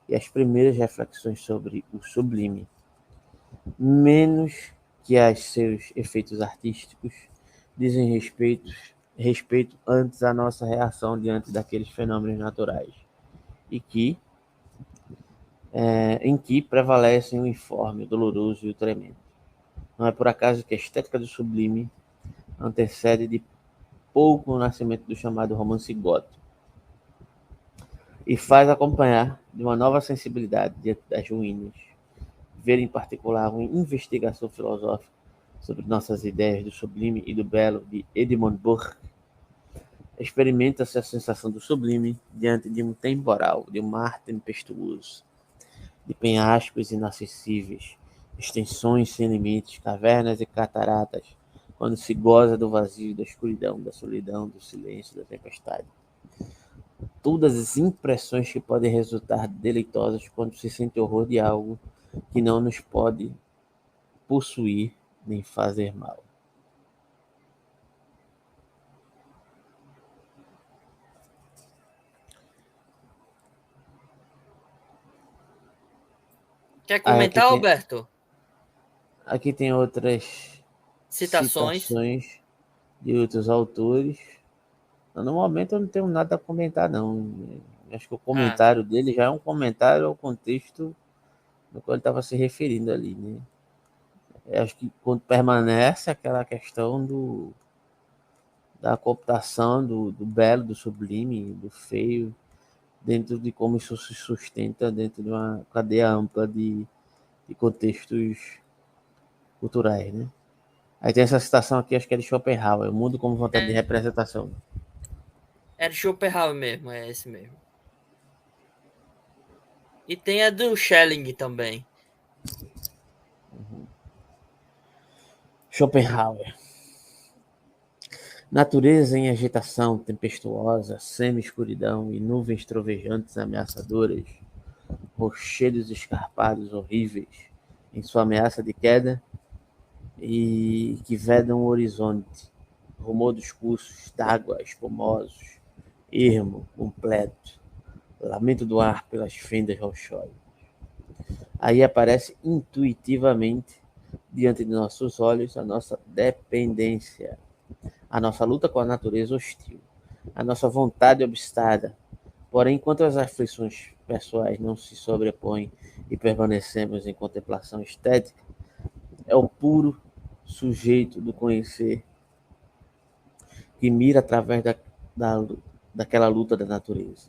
e as primeiras reflexões sobre o sublime. menos que a seus efeitos artísticos, dizem respeito antes à nossa reação diante daqueles fenômenos naturais, e em que prevalecem o informe, o doloroso e o tremendo. Não é por acaso que a estética do sublime antecede de pouco o nascimento do chamado romance gótico, e faz acompanhar de uma nova sensibilidade diante das ruínas, ver em particular uma investigação filosófica sobre nossas ideias do sublime e do belo de Edmund Burke. Experimenta-se a sensação do sublime diante de um temporal, de um mar tempestuoso, de penhascos inacessíveis, extensões sem limites, cavernas e cataratas, quando se goza do vazio, da escuridão, da solidão, do silêncio, da tempestade. Todas as impressões que podem resultar deleitosas quando se sente horror de algo que não nos pode possuir nem fazer mal. Quer comentar, Alberto? Aqui tem outras citações de outros autores. No momento eu não tenho nada a comentar, não. Acho que o comentário dele já é um comentário ao contexto no qual ele estava se referindo ali, né? Eu acho que quando permanece aquela questão da computação, do belo, do sublime, do feio, dentro de como isso se sustenta dentro de uma cadeia ampla de contextos culturais, né? Aí tem essa citação aqui, acho que é de Schopenhauer, o mundo como vontade de representação. É de Schopenhauer mesmo, é esse mesmo. E tem a do Schelling também. Schopenhauer. Natureza em agitação tempestuosa, semi-escuridão e nuvens trovejantes ameaçadoras, rochedos escarpados horríveis em sua ameaça de queda e que vedam o horizonte, rumor dos cursos d'água espumosos, ermo completo, lamento do ar pelas fendas rochosas. Aí aparece intuitivamente diante de nossos olhos a nossa dependência, a nossa luta com a natureza hostil, a nossa vontade obstada. Porém, enquanto as aflições pessoais não se sobrepõem e permanecemos em contemplação estética, é o puro sujeito do conhecer que mira através daquela luta da natureza,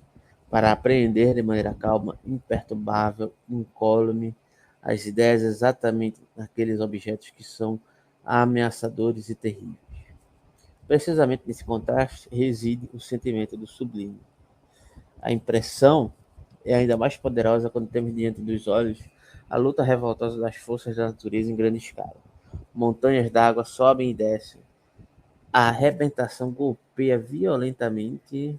para apreender de maneira calma, imperturbável, incólume, as ideias exatamente naqueles objetos que são ameaçadores e terríveis. Precisamente nesse contraste reside o sentimento do sublime. A impressão é ainda mais poderosa quando temos diante dos olhos a luta revoltosa das forças da natureza em grande escala. Montanhas d'água sobem e descem. A arrebentação golpeia violentamente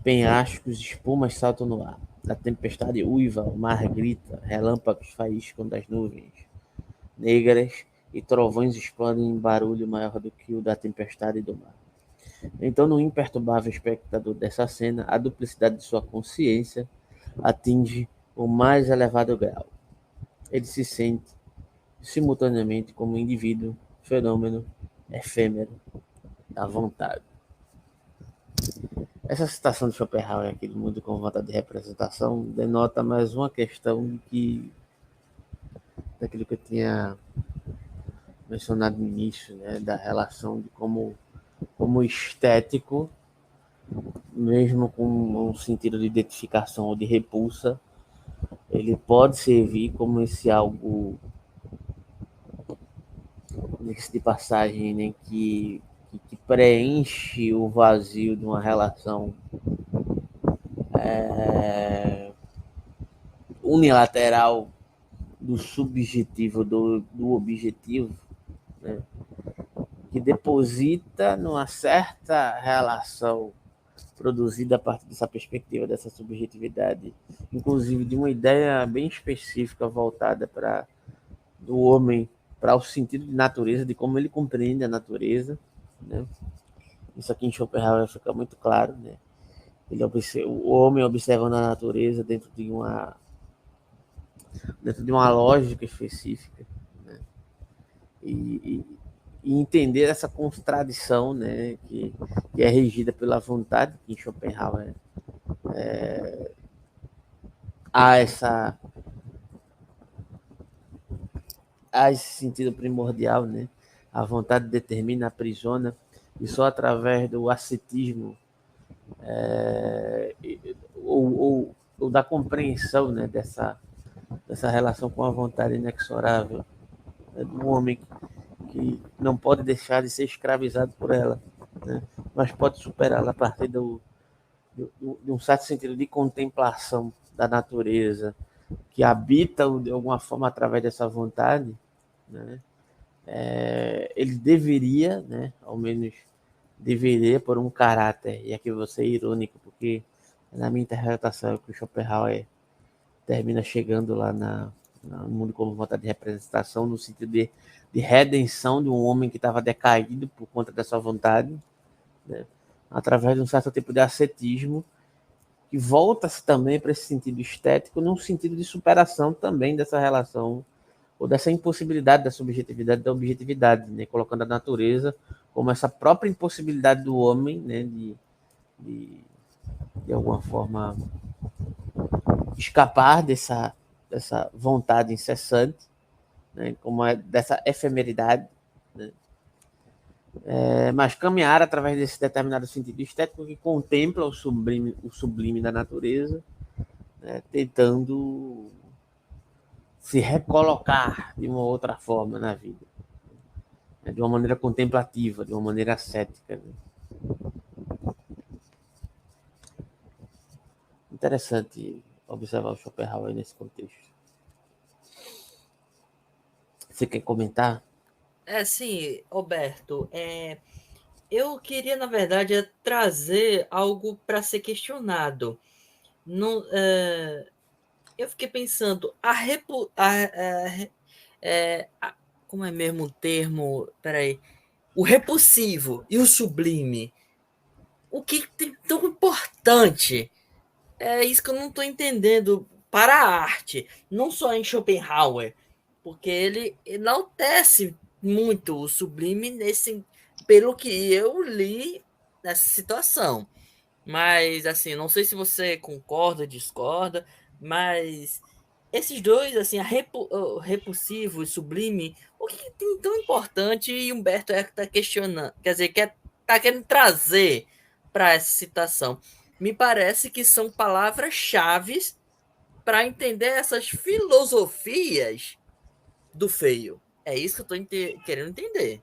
penhascos, espumas saltam no ar. A tempestade uiva, o mar grita, relâmpagos faíscam das nuvens negras e trovões explodem em barulho maior do que o da tempestade do mar. Então, no imperturbável espectador dessa cena, a duplicidade de sua consciência atinge o mais elevado grau. Ele se sente simultaneamente como indivíduo, fenômeno, efêmero, à vontade. Essa citação de Schopenhauer aqui do mundo com vontade de representação denota mais uma questão daquilo que eu tinha mencionado no início, né, da relação de como estético, mesmo com um sentido de identificação ou de repulsa, ele pode servir como esse algo de passagem, né, que preenche o vazio de uma relação unilateral do subjetivo, do objetivo, né, que deposita numa certa relação produzida a partir dessa perspectiva, dessa subjetividade, inclusive de uma ideia bem específica voltada para do homem, para o sentido de natureza, de como ele compreende a natureza, né? Isso aqui em Schopenhauer fica muito claro, né? o homem observando a natureza dentro de uma lógica específica, né? E, e entender essa contradição, né, que é regida pela vontade, que em Schopenhauer há esse sentido primordial, né? A vontade determina, aprisiona, e só através do ascetismo ou da compreensão, né, dessa relação com a vontade inexorável, né, do homem que não pode deixar de ser escravizado por ela, né, mas pode superá-la a partir de um certo sentido de contemplação da natureza, que habita de alguma forma através dessa vontade, né, ele deveria, né, ao menos deveria, por um caráter, e aqui eu vou ser irônico, porque na minha interpretação que o Schopenhauer termina chegando lá no mundo como vontade de representação, no sentido de redenção de um homem que estava decaído por conta dessa vontade, né, através de um certo tipo de ascetismo, que volta-se também para esse sentido estético, num sentido de superação também dessa relação, ou dessa impossibilidade da subjetividade da objetividade, né, colocando a natureza como essa própria impossibilidade do homem, né, de, de alguma forma escapar dessa vontade incessante, né, como dessa efemeridade, né, mas caminhar através desse determinado sentido estético que contempla o sublime da natureza, né, tentando se recolocar de uma outra forma na vida, né, de uma maneira contemplativa, de uma maneira ascética. Né. Interessante observar o Schopenhauer nesse contexto. Você quer comentar? Sim, Roberto. Eu queria, na verdade, trazer algo para ser questionado. Não, eu fiquei pensando, como é mesmo o termo? Peraí. O repulsivo e o sublime. O que tem tão importante? É isso que eu não estou entendendo para a arte. Não só em Schopenhauer, porque ele enaltece muito o sublime pelo que eu li nessa situação. Mas, assim, não sei se você concorda ou discorda, mas esses dois, assim, o repulsivo e sublime, o que tem tão importante e Humberto Eco está questionando, quer dizer, tá querendo trazer para essa citação? Me parece que são palavras-chave para entender essas filosofias do feio. É isso que eu estou querendo entender.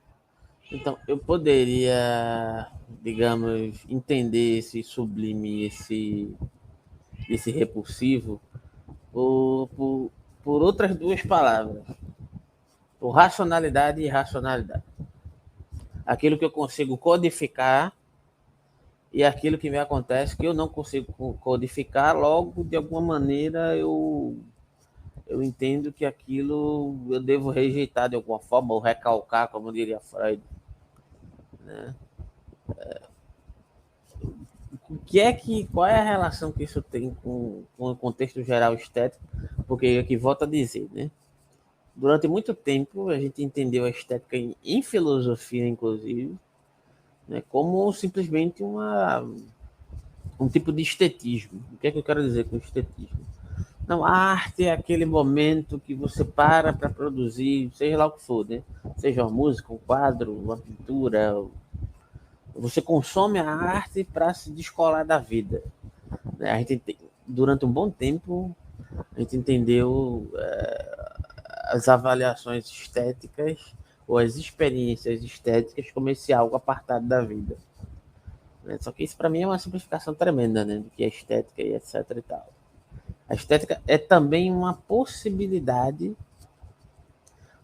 Então, eu poderia, digamos, entender esse sublime, esse repulsivo, por, por, por outras duas palavras, por racionalidade e irracionalidade. Aquilo que eu consigo codificar e aquilo que me acontece que eu não consigo codificar, logo, de alguma maneira, eu entendo que aquilo eu devo rejeitar de alguma forma, ou recalcar, como diria Freud. Né? Qual é a relação que isso tem com o contexto geral estético? Porque aqui volta a dizer, né? Durante muito tempo a gente entendeu a estética em filosofia, inclusive, né, como simplesmente um tipo de estetismo. O que é que eu quero dizer com estetismo? Não, a arte é aquele momento que você para produzir, seja lá o que for, né? Seja uma música, um quadro, uma pintura. Você consome a arte para se descolar da vida. A gente, durante um bom tempo, a gente entendeu as avaliações estéticas ou as experiências estéticas como esse algo apartado da vida. Né? Só que isso para mim é uma simplificação tremenda, né, do que é estética e etc e tal. A estética é também uma possibilidade,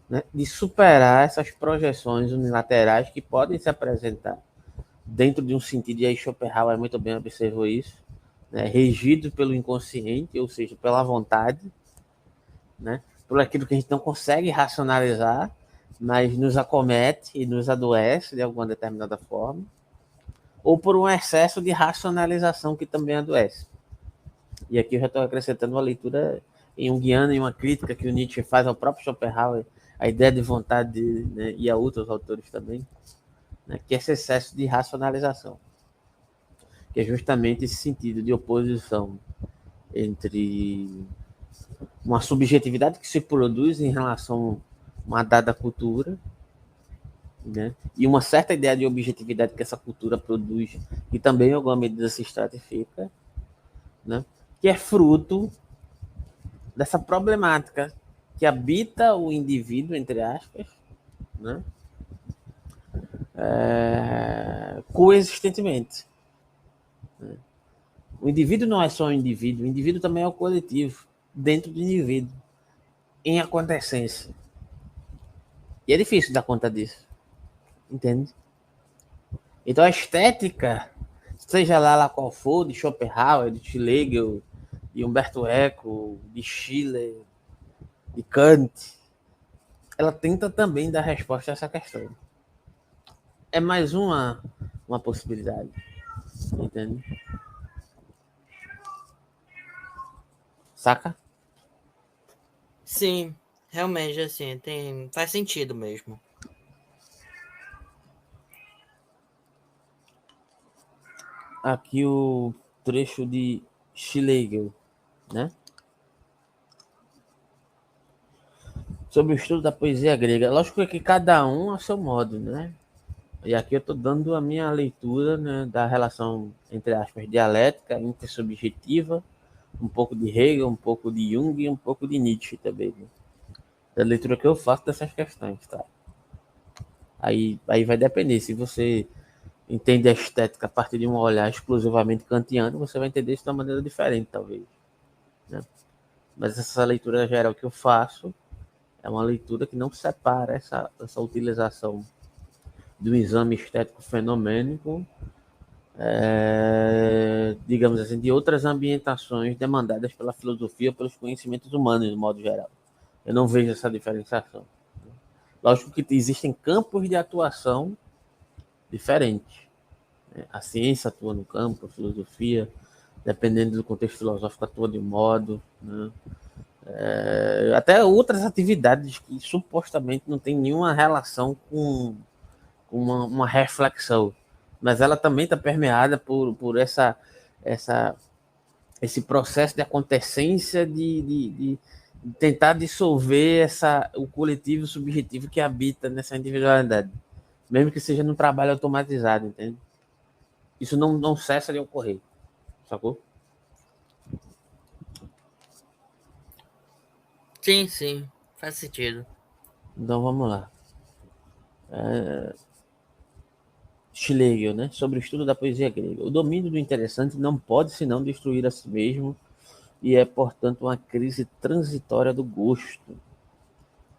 né, de superar essas projeções unilaterais que podem se apresentar dentro de um sentido, e aí Schopenhauer muito bem observou isso, né, regido pelo inconsciente, ou seja, pela vontade, né, por aquilo que a gente não consegue racionalizar, mas nos acomete e nos adoece de alguma determinada forma, ou por um excesso de racionalização que também adoece. E aqui eu já estou acrescentando uma leitura junguiana e uma crítica que o Nietzsche faz ao próprio Schopenhauer, a ideia de vontade, né, e a outros autores também, né, que é esse excesso de racionalização, que é justamente esse sentido de oposição entre uma subjetividade que se produz em relação a uma dada cultura, né, e uma certa ideia de objetividade que essa cultura produz, que também em alguma medida se estratifica, né, que é fruto dessa problemática que habita o indivíduo, entre aspas, né, coexistentemente. Né. O indivíduo não é só um indivíduo, o indivíduo também é o coletivo, dentro do indivíduo, em acontecência. E é difícil dar conta disso, entende? Então a estética, seja lá qual for, de Schopenhauer, de Schlegel, de Humberto Eco, de Schiller, de Kant, ela tenta também dar resposta a essa questão. É mais uma possibilidade, entende? Saca? Sim, realmente, assim, faz sentido mesmo. Aqui o trecho de Schlegel, né? Sobre o estudo da poesia grega. Lógico que cada um a seu modo, né? E aqui eu estou dando a minha leitura, né, da relação, entre aspas, dialética, intersubjetiva, um pouco de Hegel, um pouco de Jung e um pouco de Nietzsche também. Né? Da leitura que eu faço dessas questões, tá? Aí vai depender. Se você entende a estética a partir de um olhar exclusivamente kantiano, você vai entender isso de uma maneira diferente, talvez. Né? Mas essa leitura geral que eu faço é uma leitura que não separa essa utilização do exame estético fenomênico, digamos assim, de outras ambientações demandadas pela filosofia, pelos conhecimentos humanos, de modo geral. Eu não vejo essa diferenciação. Lógico que existem campos de atuação diferentes. A ciência atua no campo, a filosofia, dependendo do contexto filosófico, atua de um modo. Né? Até outras atividades que supostamente não têm nenhuma relação com uma reflexão, mas ela também está permeada por esse processo de acontecência de tentar dissolver o coletivo subjetivo que habita nessa individualidade, mesmo que seja num trabalho automatizado, entende? Isso não cessa de ocorrer, sacou? Sim, faz sentido. Então vamos lá. Schlegel, né? Sobre o estudo da poesia grega. O domínio do interessante não pode senão destruir a si mesmo e é, portanto, uma crise transitória do gosto.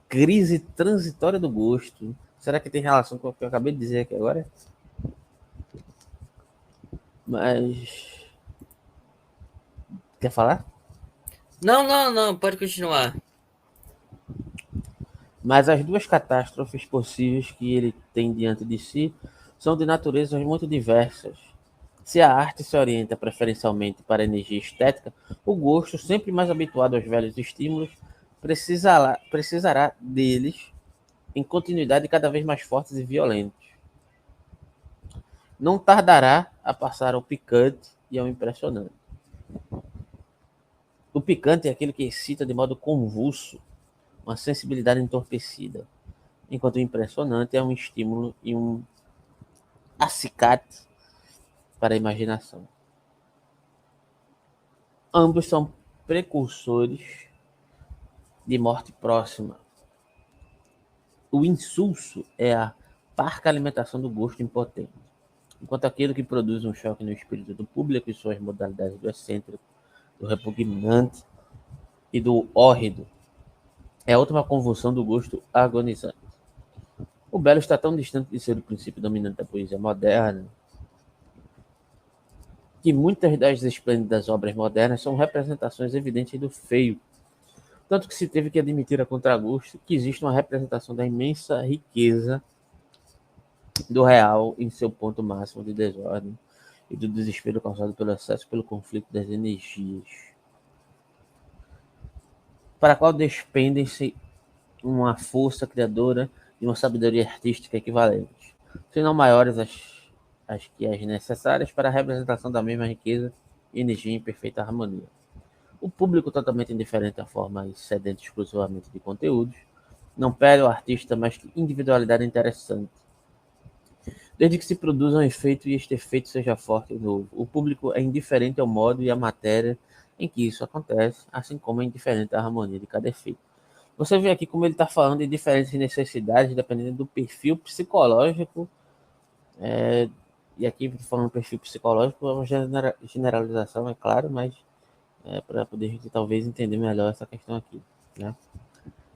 Crise transitória do gosto. Será que tem relação com o que eu acabei de dizer aqui agora? Mas... Quer falar? Não, pode continuar. Mas as duas catástrofes possíveis que ele tem diante de si são de naturezas muito diversas. Se a arte se orienta preferencialmente para a energia estética, o gosto, sempre mais habituado aos velhos estímulos, precisará deles em continuidade cada vez mais fortes e violentos. Não tardará a passar ao picante e ao impressionante. O picante é aquele que excita de modo convulso uma sensibilidade entorpecida, enquanto o impressionante é um estímulo e um acicate para a imaginação. Ambos são precursores de morte próxima. O insulso é a parca alimentação do gosto impotente, enquanto aquilo que produz um choque no espírito do público e suas modalidades do excêntrico, do repugnante e do hórrido é a última convulsão do gosto agonizante. O belo está tão distante de ser o princípio dominante da poesia moderna que muitas das esplêndidas obras modernas são representações evidentes do feio, tanto que se teve que admitir a contragosto que existe uma representação da imensa riqueza do real em seu ponto máximo de desordem e do desespero causado pelo excesso pelo conflito das energias, para a qual despendem-se uma força criadora e uma sabedoria artística equivalentes, se não maiores as que as necessárias para a representação da mesma riqueza e energia em perfeita harmonia. O público, totalmente indiferente à forma e sedento exclusivamente de conteúdos, não pede ao artista mais que individualidade interessante, desde que se produza um efeito e este efeito seja forte e novo. O público é indiferente ao modo e à matéria em que isso acontece, assim como é indiferente à harmonia de cada efeito. Você vê aqui como ele está falando de diferentes necessidades, dependendo do perfil psicológico. E aqui, falando perfil psicológico, é uma generalização, é claro, mas para poder a gente talvez entender melhor essa questão aqui, né?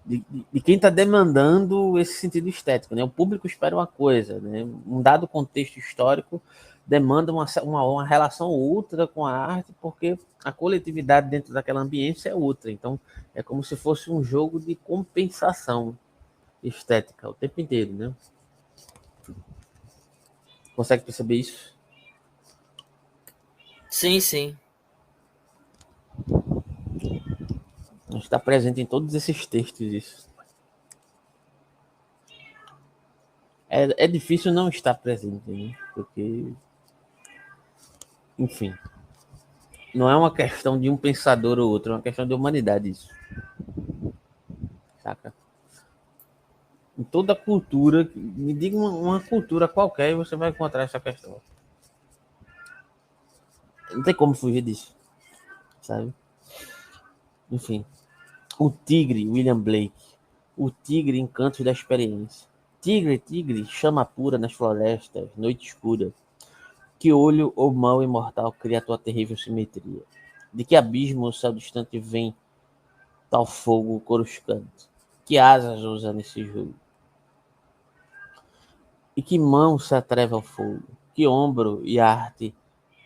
De quem está demandando esse sentido estético, né? O público espera uma coisa, né? Um dado contexto histórico demanda uma relação outra com a arte, porque a coletividade dentro daquela ambiência é outra. Então, é como se fosse um jogo de compensação estética o tempo inteiro, né? Consegue perceber isso? Sim, sim. Está presente em todos esses textos isso. É difícil não estar presente, né? Porque, enfim, não é uma questão de um pensador ou outro, é uma questão de humanidade isso. Saca? Em toda cultura, me diga uma cultura qualquer e você vai encontrar essa questão. Não tem como fugir disso, sabe? Enfim, o tigre, William Blake, o tigre, encantos da experiência. Tigre, tigre, chama pura nas florestas, noite escura. Que olho ou mão imortal cria tua terrível simetria? De que abismo o céu distante vem tal fogo coruscante? Que asas usa nesse jogo? E que mão se atreve ao fogo? Que ombro e arte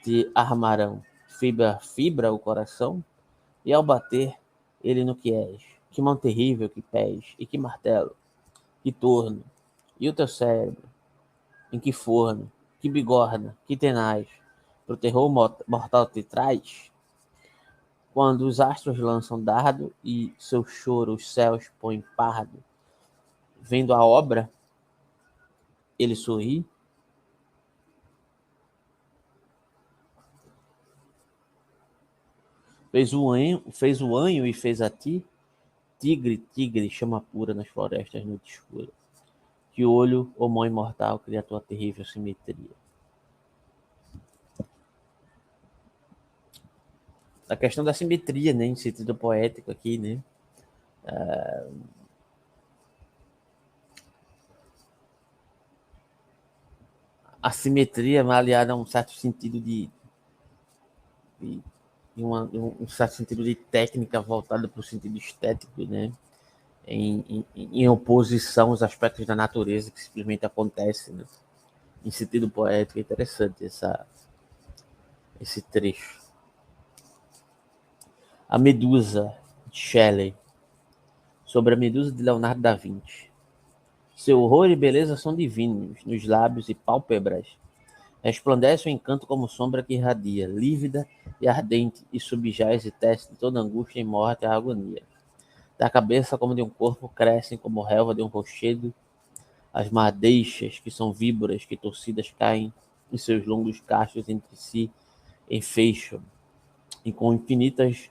te armarão? Fibra o coração? E ao bater ele no que és? Que mão terrível, que pés, e que martelo, que torno, e o teu cérebro, em que forno, que bigorna, que tenaz, pro terror mortal te traz? Quando os astros lançam dardo e seu choro os céus põem pardo, vendo a obra, ele sorri. Fez o anho e fez a ti. Tigre, tigre, chama pura nas florestas noite escura. Que olho, ô mão imortal, cria tua terrível simetria. A questão da simetria, né, em sentido poético aqui, né? A simetria aliada a um certo sentido de um certo sentido de técnica voltada para o sentido estético, né? Em oposição aos aspectos da natureza que simplesmente acontecem, né? Em sentido poético, é interessante esse trecho. A Medusa, de Shelley. Sobre a Medusa de Leonardo da Vinci. Seu horror e beleza são divinos, nos lábios e pálpebras. Resplandece o encanto como sombra que irradia, lívida e ardente, e subjaz e tece de toda angústia e morte a agonia. Da cabeça como de um corpo crescem como relva de um rochedo as madeixas, que são víboras que torcidas caem em seus longos cachos entre si enfeixam, e com infinitas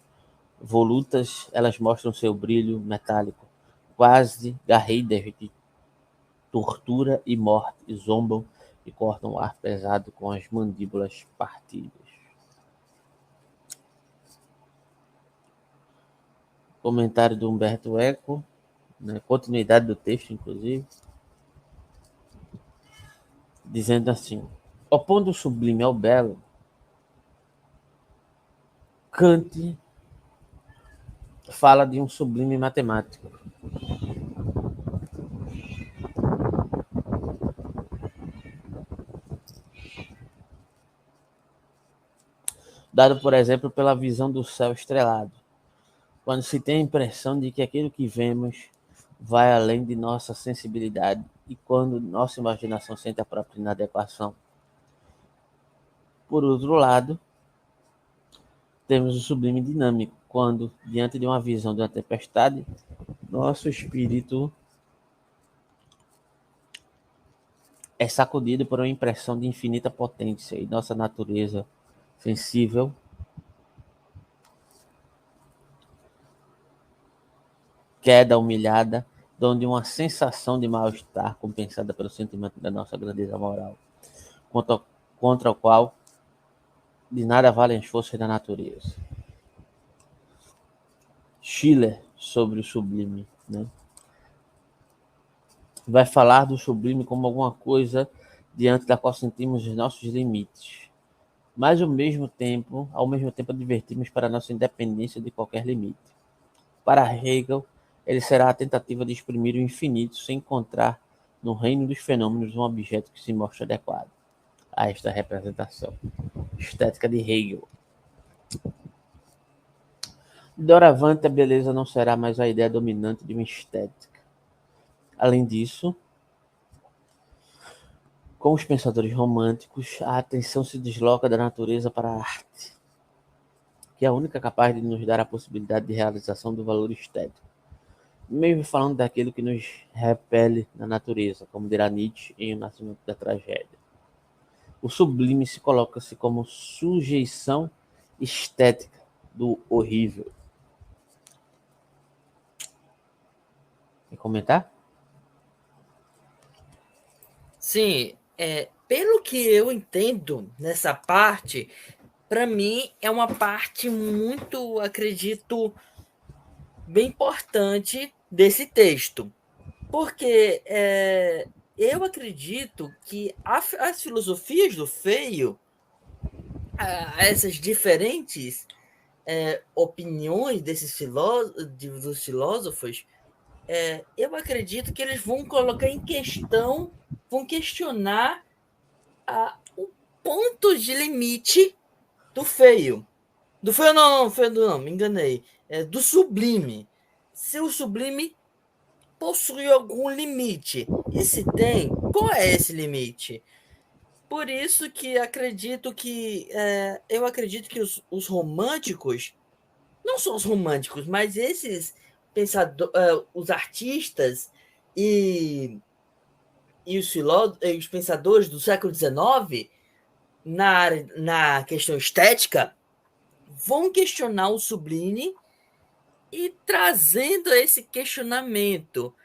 volutas elas mostram seu brilho metálico, quase garreidas de tortura e morte, e zombam e cortam o ar pesado com as mandíbulas partidas. Comentário do Humberto Eco, né, continuidade do texto, inclusive, dizendo assim: opondo o sublime ao belo, Kant fala de um sublime matemático. Dado, por exemplo, pela visão do céu estrelado, quando se tem a impressão de que aquilo que vemos vai além de nossa sensibilidade e quando nossa imaginação sente a própria inadequação. Por outro lado, temos o sublime dinâmico, quando, diante de uma visão de uma tempestade, nosso espírito é sacudido por uma impressão de infinita potência e nossa natureza sensível queda humilhada, donde uma sensação de mal-estar compensada pelo sentimento da nossa grandeza moral, contra o qual de nada valem as forças da natureza. Schiller, sobre o sublime, né? Vai falar do sublime como alguma coisa diante da qual sentimos os nossos limites, mas ao mesmo tempo advertimos para a nossa independência de qualquer limite. Para Hegel, ele será a tentativa de exprimir o infinito sem encontrar no reino dos fenômenos um objeto que se mostre adequado a esta representação. Estética de Hegel. Doravante, a beleza não será mais a ideia dominante de uma estética. Além disso, com os pensadores românticos, a atenção se desloca da natureza para a arte, que é a única capaz de nos dar a possibilidade de realização do valor estético, mesmo falando daquilo que nos repele na natureza, como dirá Nietzsche em O Nascimento da Tragédia. O sublime se coloca-se como sujeição estética do horrível. Quer comentar? Sim, pelo que eu entendo nessa parte, para mim é uma parte muito, acredito, bem importante desse texto. Porque eu acredito que as filosofias do feio, essas diferentes opiniões dos filósofos, eu acredito que eles vão colocar em questão, vão questionar o ponto de limite do feio. Do feio não, me enganei. Do sublime. Se o sublime possui algum limite. E se tem, qual é esse limite? Por isso que eu acredito que os românticos, não só os românticos, mas esses os artistas e, os pensadores do século XIX, na questão estética, vão questionar o sublime e trazendo esse questionamento.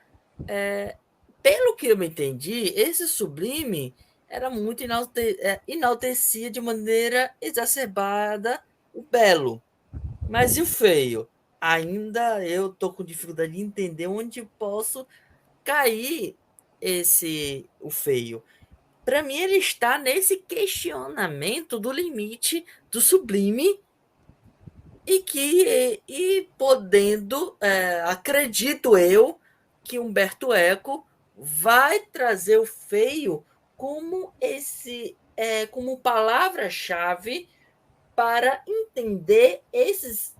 Pelo que eu me entendi, esse sublime era muito enaltecia de maneira exacerbada o belo. Mas e o feio? Ainda eu estou com dificuldade de entender onde posso cair o feio. Para mim, ele está nesse questionamento do limite do sublime e podendo, acredito eu, que Humberto Eco vai trazer o feio como como palavra-chave para entender esse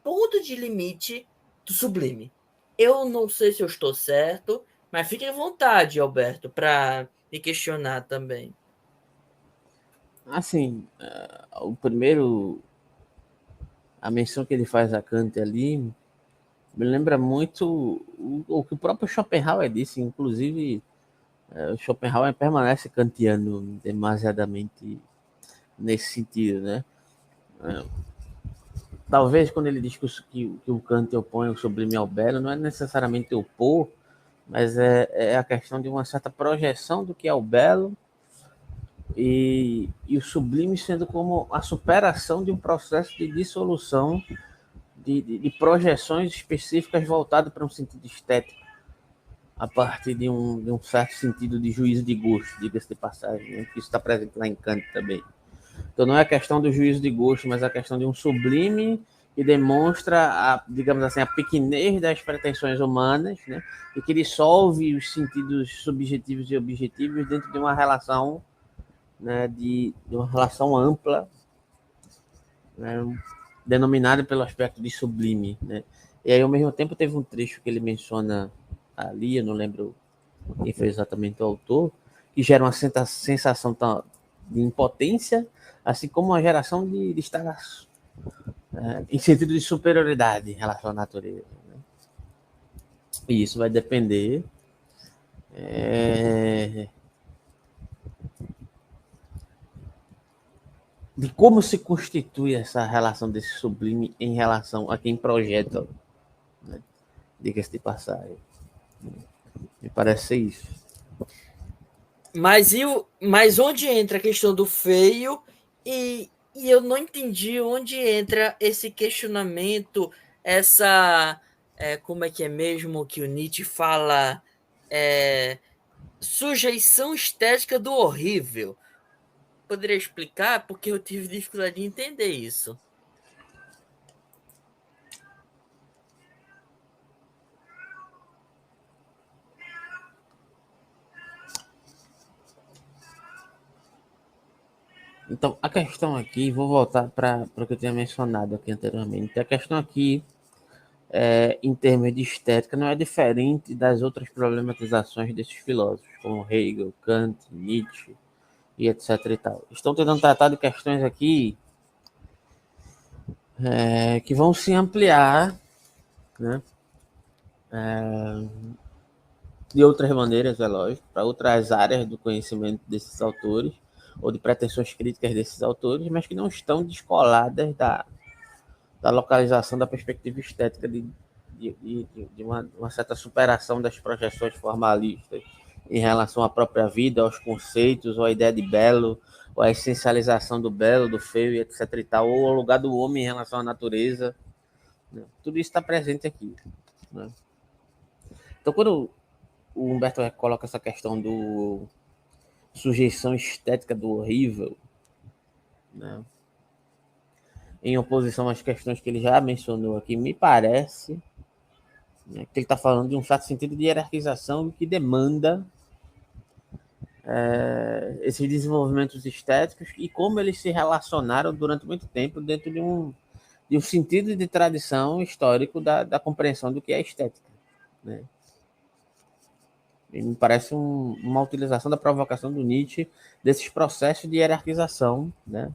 ponto de limite do sublime. Eu não sei se eu estou certo, mas fique à vontade, Alberto, para me questionar também. Assim, a menção que ele faz a Kant ali me lembra muito o que o próprio Schopenhauer disse. Inclusive, o Schopenhauer permanece kantiano demasiadamente nesse sentido, né? Talvez quando ele diz que o Kant opõe o sublime ao belo, não é necessariamente opor, mas é a questão de uma certa projeção do que é o belo e o sublime sendo como a superação de um processo de dissolução de projeções específicas voltadas para um sentido estético, a partir de um certo sentido de juízo de gosto, diga-se de passagem, né? Que isso está presente lá em Kant também. Então não é a questão do juízo de gosto, mas a questão de um sublime que demonstra, digamos assim, a pequenez das pretensões humanas, né? E que dissolve os sentidos subjetivos e objetivos dentro de uma relação, né, de uma relação ampla, né, denominada pelo aspecto de sublime, né? E aí, ao mesmo tempo, teve um trecho que ele menciona ali, eu não lembro quem foi exatamente o autor, que gera uma sensação de impotência, assim como uma geração de estar em sentido de superioridade em relação à natureza. Né? E isso vai depender de como se constitui essa relação desse sublime em relação a quem projeta, né? Diga-se de passagem. Me parece ser isso. Mas onde entra a questão do feio e eu não entendi onde entra esse questionamento, essa como é que é mesmo que o Nietzsche fala, é, sujeição estética do horrível. Poderia explicar? Porque eu tive dificuldade de entender isso. Então, a questão aqui, vou voltar para o que eu tinha mencionado aqui anteriormente. A questão aqui, em termos de estética, não é diferente das outras problematizações desses filósofos, como Hegel, Kant, Nietzsche e etc. e tal. Estão tentando tratar de questões aqui que vão se ampliar, né? De outras maneiras, é lógico, para outras áreas do conhecimento desses autores, ou de pretensões críticas desses autores, mas que não estão descoladas da localização da perspectiva estética de uma certa superação das projeções formalistas em relação à própria vida, aos conceitos, ou à ideia de belo, ou à essencialização do belo, do feio, e etc. e tal, ou ao lugar do homem em relação à natureza. Né? Tudo isso está presente aqui. Né? Então, quando o Humberto Eco coloca essa questão do sujeição estética do horrível, né, em oposição às questões que ele já mencionou aqui, me parece, né, que ele está falando de um certo sentido de hierarquização que demanda esses desenvolvimentos estéticos e como eles se relacionaram durante muito tempo dentro de um sentido de tradição histórico da compreensão do que é estética. Né? E me parece uma utilização da provocação do Nietzsche desses processos de hierarquização, né?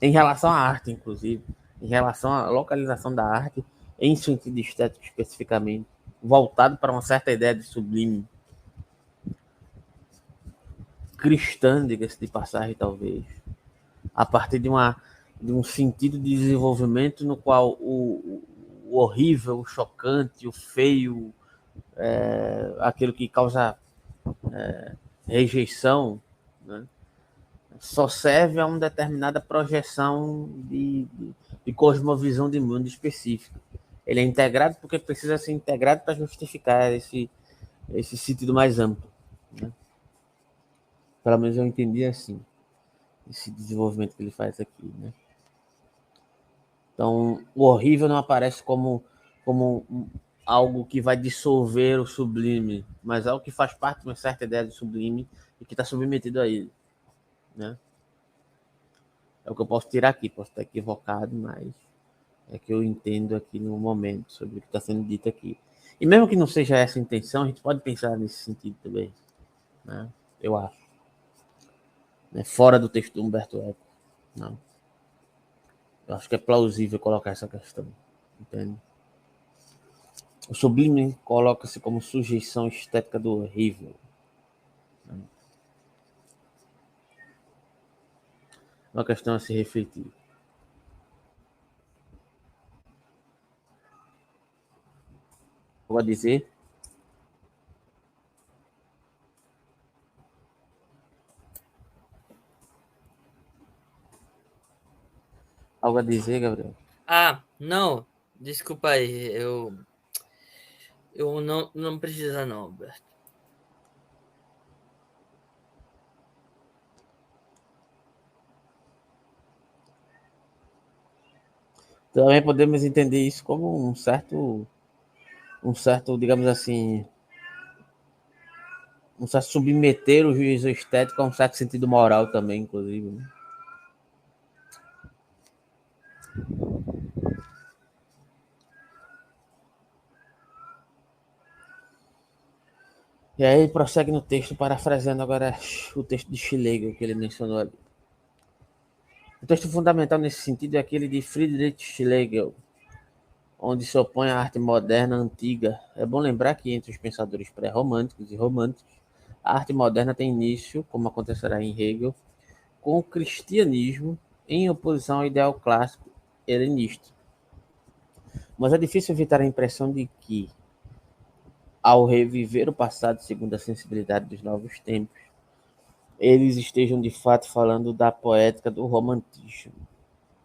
Em relação à arte, inclusive, em relação à localização da arte, em sentido estético especificamente, voltado para uma certa ideia de sublime, cristã, diga-se de passagem, talvez, a partir de um sentido de desenvolvimento no qual o horrível, o chocante, o feio, aquilo que causa rejeição, né, só serve a uma determinada projeção de cosmovisão de mundo específico. Ele é integrado porque precisa ser integrado para justificar esse sentido mais amplo. Né? Pelo menos eu entendi assim, esse desenvolvimento que ele faz aqui. Né? Então, o horrível não aparece como algo que vai dissolver o sublime, mas algo que faz parte de uma certa ideia de sublime e que está submetido a ele. Né? É o que eu posso tirar aqui, posso estar equivocado, mas é que eu entendo aqui no momento sobre o que está sendo dito aqui. E mesmo que não seja essa a intenção, a gente pode pensar nesse sentido também, né? Eu acho. Né? Fora do texto do Humberto Eco. Não. Eu acho que é plausível colocar essa questão, entende? O sublime coloca-se como sujeição estética do horrível. Né? Uma questão a se refletir. Algo a dizer? Algo a dizer, Gabriel? Ah, não. Desculpa aí. Eu não precisa não, Alberto. Também podemos entender isso como um certo, digamos assim, um certo submeter o juízo estético a um certo sentido moral também, inclusive. Né? E aí ele prossegue no texto, parafraseando agora o texto de Schlegel que ele mencionou ali. O texto fundamental nesse sentido é aquele de Friedrich Schlegel, onde se opõe à arte moderna antiga. É bom lembrar que entre os pensadores pré-românticos e românticos, a arte moderna tem início, como acontecerá em Hegel, com o cristianismo em oposição ao ideal clássico helenista. Mas é difícil evitar a impressão de que, ao reviver o passado segundo a sensibilidade dos novos tempos, eles estejam de fato falando da poética do romantismo,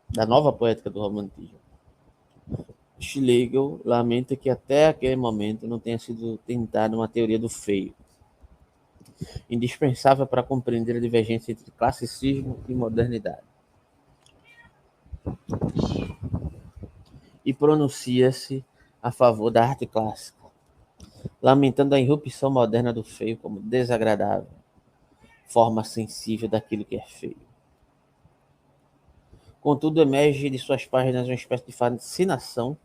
da nova poética do romantismo. Schlegel lamenta que até aquele momento não tenha sido tentada uma teoria do feio, indispensável para compreender a divergência entre classicismo e modernidade. E pronuncia-se a favor da arte clássica, lamentando a irrupção moderna do feio como desagradável, forma sensível daquilo que é feio. Contudo, emerge de suas páginas uma espécie de fascinação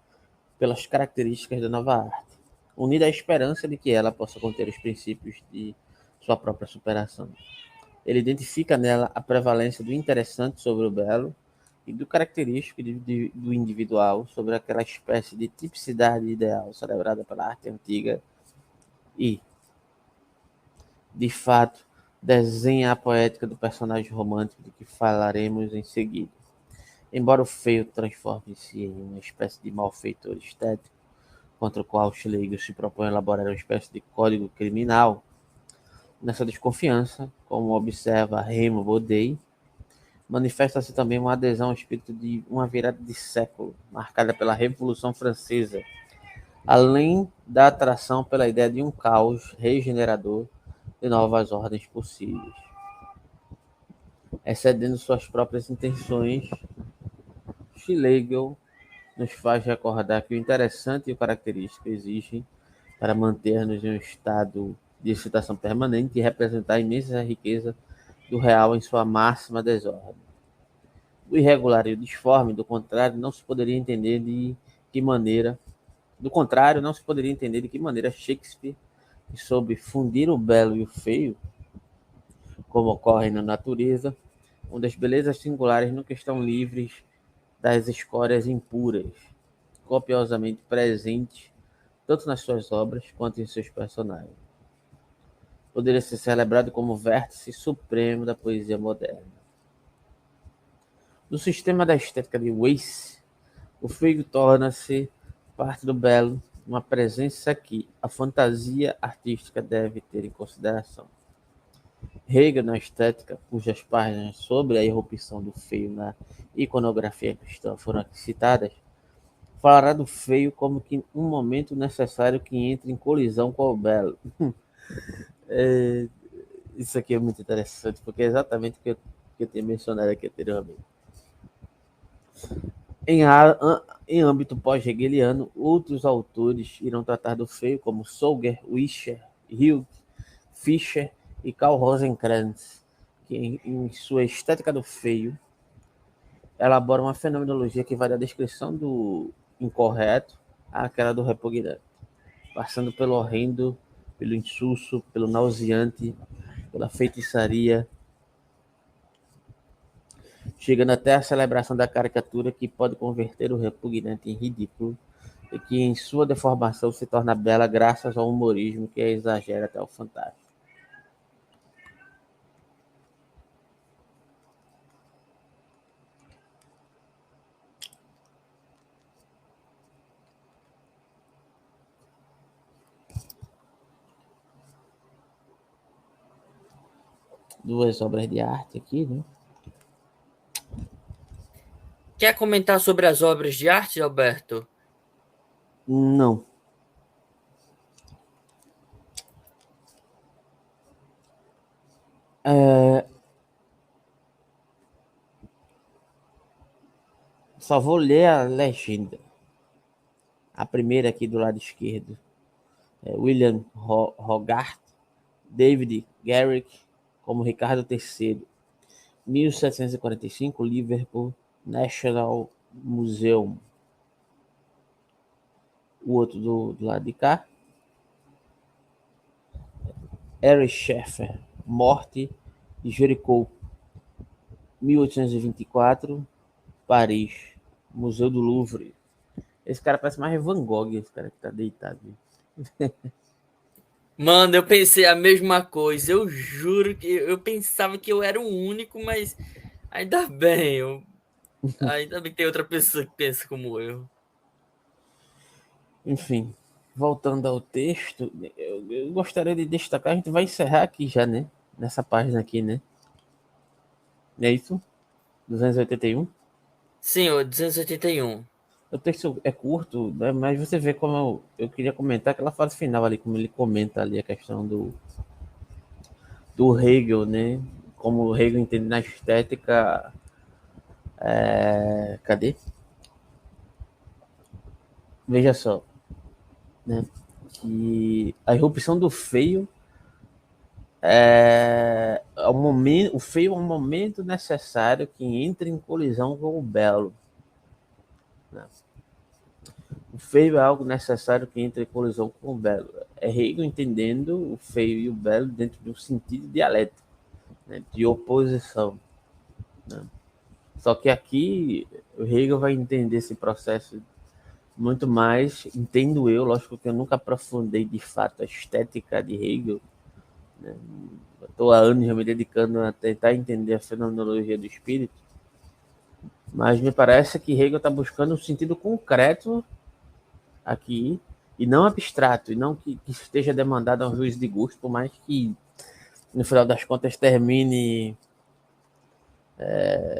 pelas características da nova arte, unida à esperança de que ela possa conter os princípios de sua própria superação. Ele identifica nela a prevalência do interessante sobre o belo e do característico do individual sobre aquela espécie de tipicidade ideal celebrada pela arte antiga e, de fato, desenha a poética do personagem romântico de que falaremos em seguida. Embora o feio transforme-se em uma espécie de malfeitor estético, contra o qual Schlegel se propõe a elaborar uma espécie de código criminal, nessa desconfiança, como observa Remo Bodei, manifesta-se também uma adesão ao espírito de uma virada de século, marcada pela Revolução Francesa, além da atração pela ideia de um caos regenerador de novas ordens possíveis. Excedendo suas próprias intenções, Schlegel nos faz recordar que o interessante e o característico exigem para manter-nos em um estado de excitação permanente e representar a imensa riqueza do real em sua máxima desordem. O irregular e o disforme, do contrário, não se poderia entender de que maneira Shakespeare, que soube fundir o belo e o feio, como ocorre na natureza, onde as belezas singulares nunca estão livres das escórias impuras, copiosamente presentes tanto nas suas obras quanto em seus personagens. Poderia ser celebrado como o vértice supremo da poesia moderna. No sistema da estética de Weiss, o feio torna-se parte do belo, uma presença que a fantasia artística deve ter em consideração. Hegel, na estética, cujas páginas sobre a irrupção do feio na iconografia cristã foram aqui citadas, falará do feio como que um momento necessário que entra em colisão com o belo. Isso aqui é muito interessante, porque é exatamente o que eu tinha mencionado aqui anteriormente. Em âmbito pós-hegeliano, outros autores irão tratar do feio, como Solger, Wischer, Hilg, Fischer e Karl Rosenkranz, que em sua Estética do Feio elaboram uma fenomenologia que vai da descrição do incorreto àquela do repugnante, passando pelo horrendo, pelo insulso, pelo nauseante, pela feitiçaria, chegando até a celebração da caricatura que pode converter o repugnante em ridículo e que em sua deformação se torna bela graças ao humorismo que a exagera até o fantástico. Duas obras de arte aqui, né? Quer comentar sobre as obras de arte, Alberto? Não. Só vou ler a legenda. A primeira aqui do lado esquerdo é William Hogarth, David Garrick como Ricardo III, 1745, Liverpool, National Museum. O outro do lado de cá, Harry Scheffer, Morte de Jericho, 1824, Paris, Museu do Louvre. Esse cara parece mais Van Gogh, esse cara que tá deitado. Mano, eu pensei a mesma coisa. Eu juro que eu pensava que eu era o único, mas ainda bem, ainda bem que tem outra pessoa que pensa como eu. Enfim, voltando ao texto, eu gostaria de destacar, a gente vai encerrar aqui já, né? Nessa página aqui, né? É isso? 281. Sim, o 281. O texto é curto, né? Mas você vê como eu queria comentar aquela fase final ali, como ele comenta ali a questão do Hegel, né? Como o Hegel entende na estética. Cadê? Veja só, né? Que a irrupção do feio o feio é um momento necessário que entra em colisão com o belo. Né? O feio é algo necessário que entra em colisão com o belo. É Hegel entendendo o feio e o belo dentro de um sentido dialético, né? De oposição. Né? Só que aqui o Hegel vai entender esse processo muito mais, entendo eu, lógico que eu nunca aprofundei de fato a estética de Hegel, né? Estou há anos me dedicando a tentar entender a fenomenologia do espírito, mas me parece que Hegel está buscando um sentido concreto aqui, e não abstrato, e não que esteja demandado a um juízo de gosto, por mais que, no final das contas, termine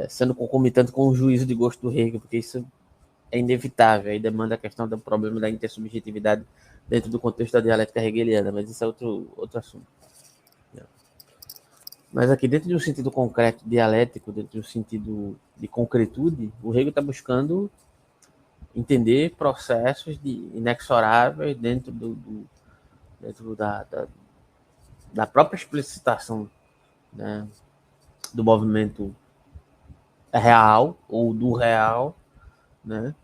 sendo concomitante com o juízo de gosto do Hegel, porque isso é inevitável, aí demanda a questão do problema da intersubjetividade dentro do contexto da dialética hegeliana, mas isso é outro assunto. Mas aqui, dentro de um sentido concreto, dialético, dentro de um sentido de concretude, o Hegel está buscando entender processos inexoráveis dentro da própria explicitação, né, do movimento real ou do real, né,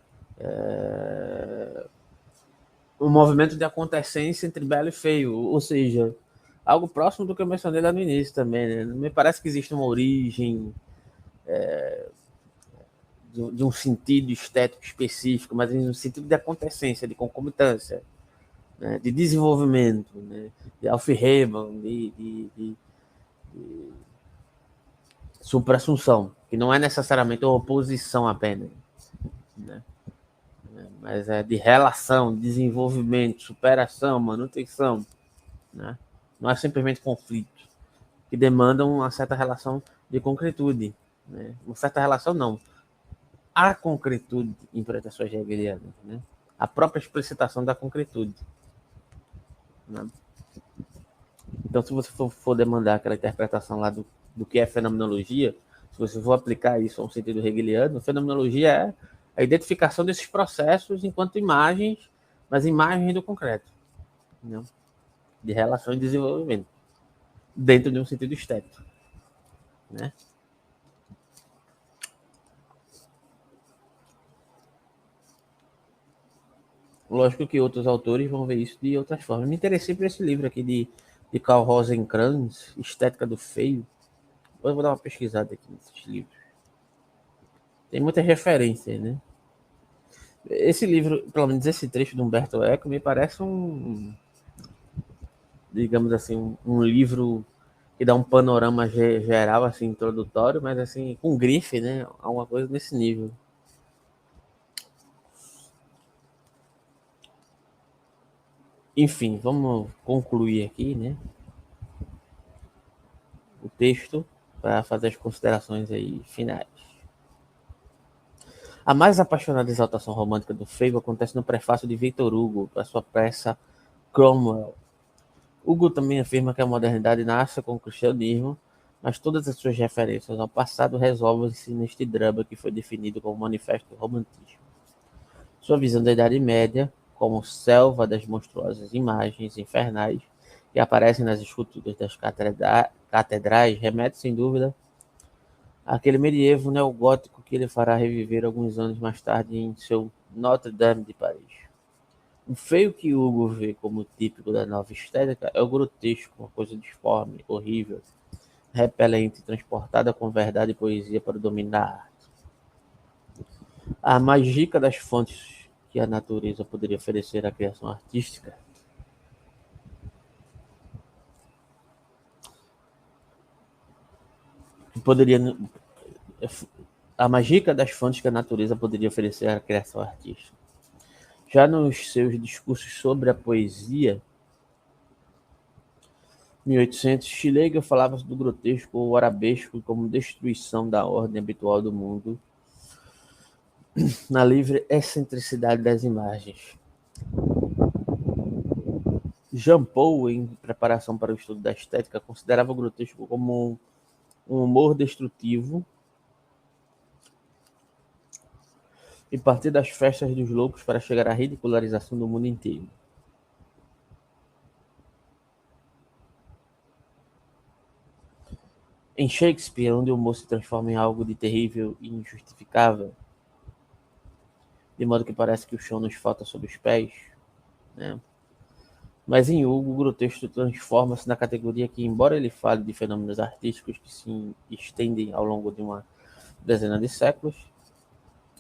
um movimento de acontecência entre belo e feio, ou seja, algo próximo do que eu mencionei lá no início também, né? Me parece que existe uma origem de um sentido estético específico, mas em um sentido de acontecência, de concomitância, né? De desenvolvimento, né? De Aufhebung, de supra-assunção, que não é necessariamente uma oposição apenas, né? Mas é de relação, desenvolvimento, superação, manutenção, né? Não é simplesmente conflito, que demandam uma certa relação de concretude, né? Uma certa relação não, a concretude em interpretações hegelianas, né? A própria explicitação da concretude, né? Então, se você for demandar aquela interpretação lá do que é fenomenologia, se você for aplicar isso a um sentido hegeliano, fenomenologia é a identificação desses processos enquanto imagens, mas imagens do concreto, né? De relação e desenvolvimento, dentro de um sentido estético, né? Lógico que outros autores vão ver isso de outras formas. Me interessei por esse livro aqui de Karl Rosenkranz, Estética do Feio. Depois eu vou dar uma pesquisada aqui nesses livros. Tem muitas referências, né? Esse livro, pelo menos esse trecho do Humberto Eco, me parece digamos assim, um livro que dá um panorama geral, assim, introdutório, mas assim, com grife, né? Alguma coisa nesse nível. Enfim, vamos concluir aqui, né? O texto para fazer as considerações aí finais. A mais apaixonada exaltação romântica do Fable acontece no prefácio de Victor Hugo para sua peça Cromwell. Hugo também afirma que a modernidade nasce com o cristianismo, mas todas as suas referências ao passado resolvem-se neste drama que foi definido como manifesto do romantismo. Sua visão da Idade Média, como selva das monstruosas imagens infernais que aparecem nas esculturas das catedrais, remete sem dúvida àquele medievo neogótico que ele fará reviver alguns anos mais tarde em seu Notre-Dame de Paris. O feio que Hugo vê como típico da nova estética é o grotesco, uma coisa disforme, horrível, repelente, transportada com verdade e poesia para dominar a arte. A mágica das fontes que a natureza poderia oferecer à criação artística poderia a mágica das fontes que a natureza poderia oferecer à criação artística. Já nos seus discursos sobre a poesia, 1800, Schlegel falava do grotesco ou arabesco como destruição da ordem habitual do mundo na livre excentricidade das imagens. Jean Paul, em preparação para o estudo da estética, considerava o grotesco como um humor destrutivo e partir das festas dos loucos para chegar à ridicularização do mundo inteiro. Em Shakespeare, onde o humor se transforma em algo de terrível e injustificável, de modo que parece que o chão nos falta sob os pés, né? Mas em Hugo, o grotesco transforma-se na categoria que, embora ele fale de fenômenos artísticos que se estendem ao longo de uma dezena de séculos,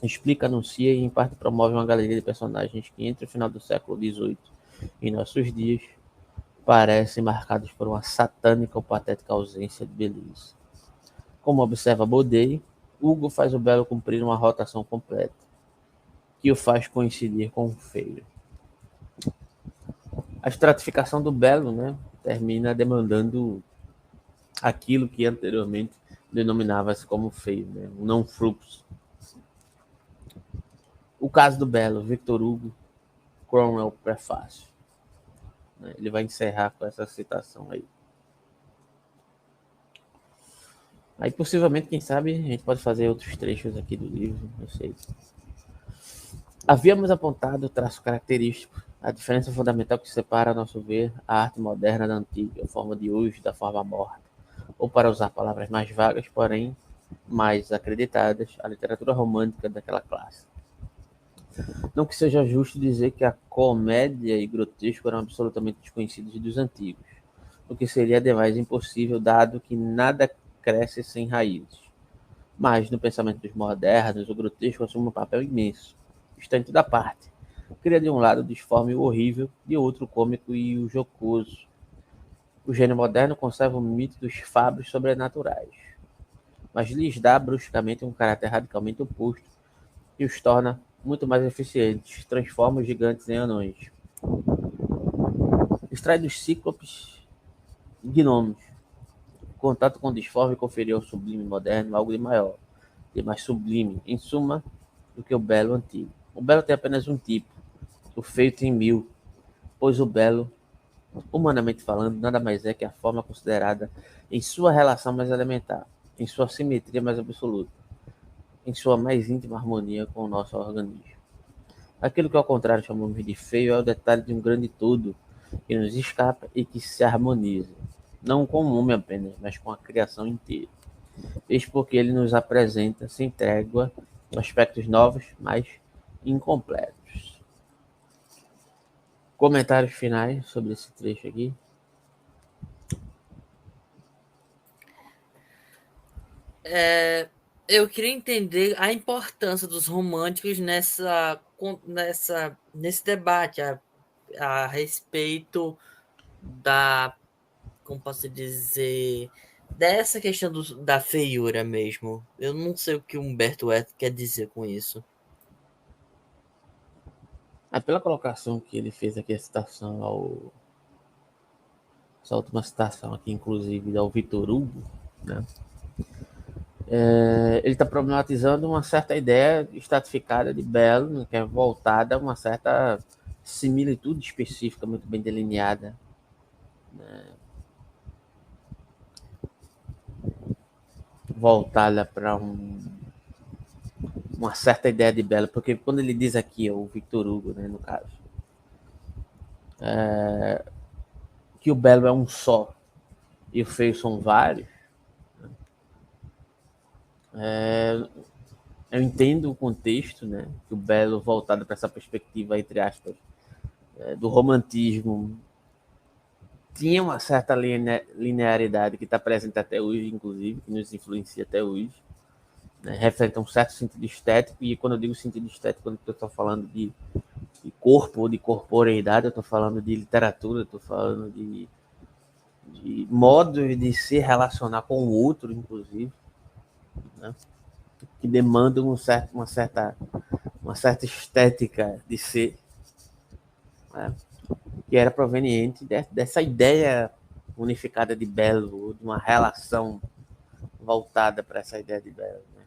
explica, anuncia e, em parte, promove uma galeria de personagens que, entre o final do século XVIII e nossos dias, parecem marcados por uma satânica ou patética ausência de beleza. Como observa Baudet, Hugo faz o belo cumprir uma rotação completa, que o faz coincidir com o feio. A estratificação do belo, né, termina demandando aquilo que anteriormente denominava-se como feio, né, um não fluxo. O caso do belo, Victor Hugo, Cromwell, prefácio. Ele vai encerrar com essa citação aí. Aí, possivelmente, quem sabe, a gente pode fazer outros trechos aqui do livro, não sei. Havíamos apontado o traço característico, a diferença fundamental que separa, a nosso ver, a arte moderna da antiga, a forma de hoje da forma morta, ou para usar palavras mais vagas, porém mais acreditadas, a literatura romântica daquela classe. Não que seja justo dizer que a comédia e grotesco eram absolutamente desconhecidos dos antigos, o que seria demais impossível, dado que nada cresce sem raízes. Mas, no pensamento dos modernos, o grotesco assume um papel imenso, está em toda parte. Cria de um lado o disforme e o horrível, de outro o cômico e o jocoso. O gênio moderno conserva o mito dos fabros sobrenaturais, mas lhes dá bruscamente um caráter radicalmente oposto e os torna muito mais eficientes, transforma os gigantes em anões. Extrai dos cíclopes e gnomos. O contato com o disforme conferiu ao sublime moderno algo de maior, de mais sublime, em suma, do que o belo antigo. O belo tem apenas um tipo, o feio tem 1000, pois o belo, humanamente falando, nada mais é que a forma considerada em sua relação mais elementar, em sua simetria mais absoluta, em sua mais íntima harmonia com o nosso organismo. Aquilo que ao contrário chamamos de feio é o detalhe de um grande todo que nos escapa e que se harmoniza, não com o homem apenas, mas com a criação inteira. Eis porque ele nos apresenta, sem trégua, aspectos novos, mas incompletos. Comentários finais sobre esse trecho aqui? Eu queria entender a importância dos românticos nesse debate a respeito da, como posso dizer, dessa questão da feiura mesmo. Eu não sei o que Humberto Eco quer dizer com isso. Pela colocação que ele fez aqui, a citação essa última citação aqui, inclusive, ao Victor Hugo, né? Ele está problematizando uma certa ideia estratificada de belo, né, que é voltada a uma certa similitude específica muito bem delineada, né, voltada para uma certa ideia de belo, porque quando ele diz aqui, o Victor Hugo, né, no caso, que o belo é um só e o feio são vários, eu entendo o contexto, né, que o belo voltado para essa perspectiva, entre aspas, do romantismo tinha uma certa linearidade que está presente até hoje, inclusive, que nos influencia até hoje, né? Reflete um certo sentido estético, e quando eu digo sentido estético, quando eu estou falando de corpo ou de corporeidade, eu estou falando de literatura, eu estou falando de modos de se relacionar com o outro, inclusive, né? Que demandam uma certa estética de ser, né? Que era proveniente dessa ideia unificada de belo, de uma relação voltada para essa ideia de belo, né?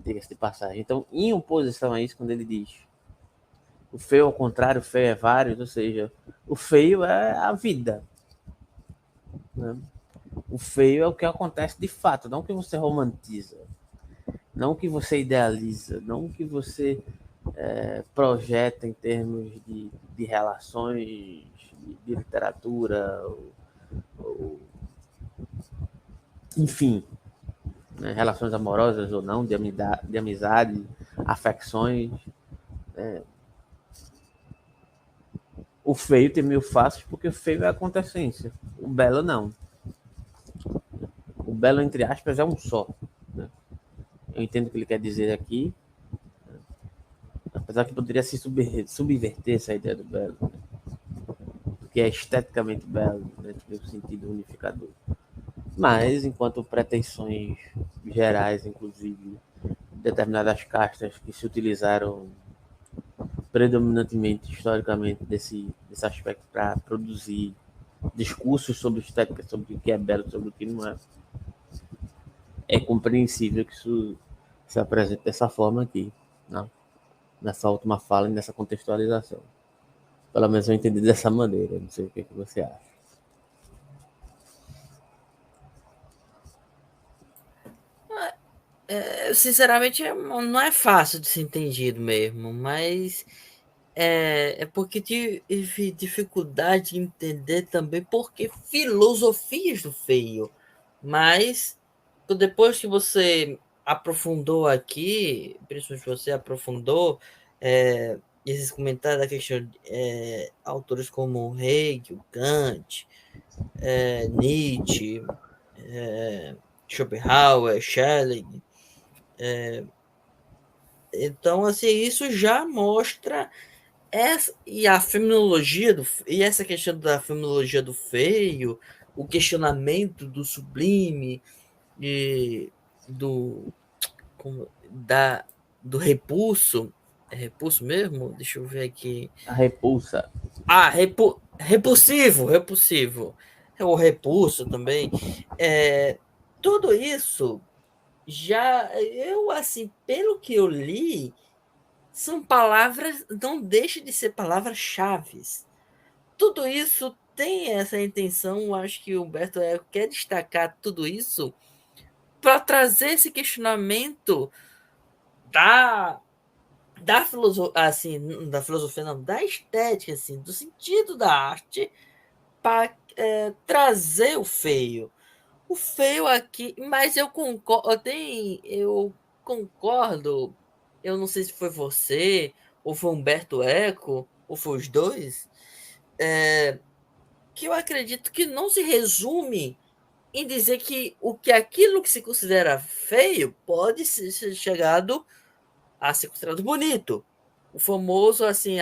Diga-se de passagem. Então, em oposição a isso, quando ele diz o feio ao contrário, o feio é vários, ou seja, o feio é a vida, né? O feio é o que acontece de fato, não o que você romantiza, não o que você idealiza, não o que você projeta em termos de relações, de literatura, ou, enfim, né, relações amorosas ou não, de amizade, afecções. O feio tem mil faces porque o feio é a acontecência, o belo não. O belo, entre aspas, é um só, né? Eu entendo o que ele quer dizer aqui, apesar que poderia se subverter essa ideia do belo, né? Porque é esteticamente belo, né, no sentido unificador. Mas, enquanto pretensões gerais, inclusive, determinadas castas que se utilizaram predominantemente, historicamente, desse aspecto para produzir discursos sobre estética, sobre o que é belo, sobre o que não é, é compreensível que isso se apresente dessa forma aqui, né? Nessa última fala e nessa contextualização. Pelo menos eu entendi dessa maneira, não sei o que você acha. Sinceramente, não é fácil de ser entendido mesmo, mas é porque tive dificuldade de entender também porque filosofias do feio. Mas depois que você aprofundou aqui, principalmente você aprofundou esses comentários da questão de autores como Hegel, Kant, Nietzsche, Schopenhauer, Schelling. Então, assim, isso já mostra e a fenomenologia e essa questão da fenomenologia do feio, o questionamento do sublime e do da do repulso, é repulso mesmo? Deixa eu ver aqui. A repulsa. Repulsivo, o repulso também. Tudo isso já eu assim, pelo que eu li, são palavras, não deixa de ser palavras-chave. Tudo isso tem essa intenção, acho que o Humberto Eco quer destacar tudo isso para trazer esse questionamento da, da filosofia, assim, da filosofia não, da estética, assim, do sentido da arte para trazer o feio. O feio aqui, mas eu concordo, eu não sei se foi você, ou foi Humberto Eco, ou foi os dois, que eu acredito que não se resume em dizer que aquilo que se considera feio pode ser chegado a ser considerado bonito. O famoso, assim,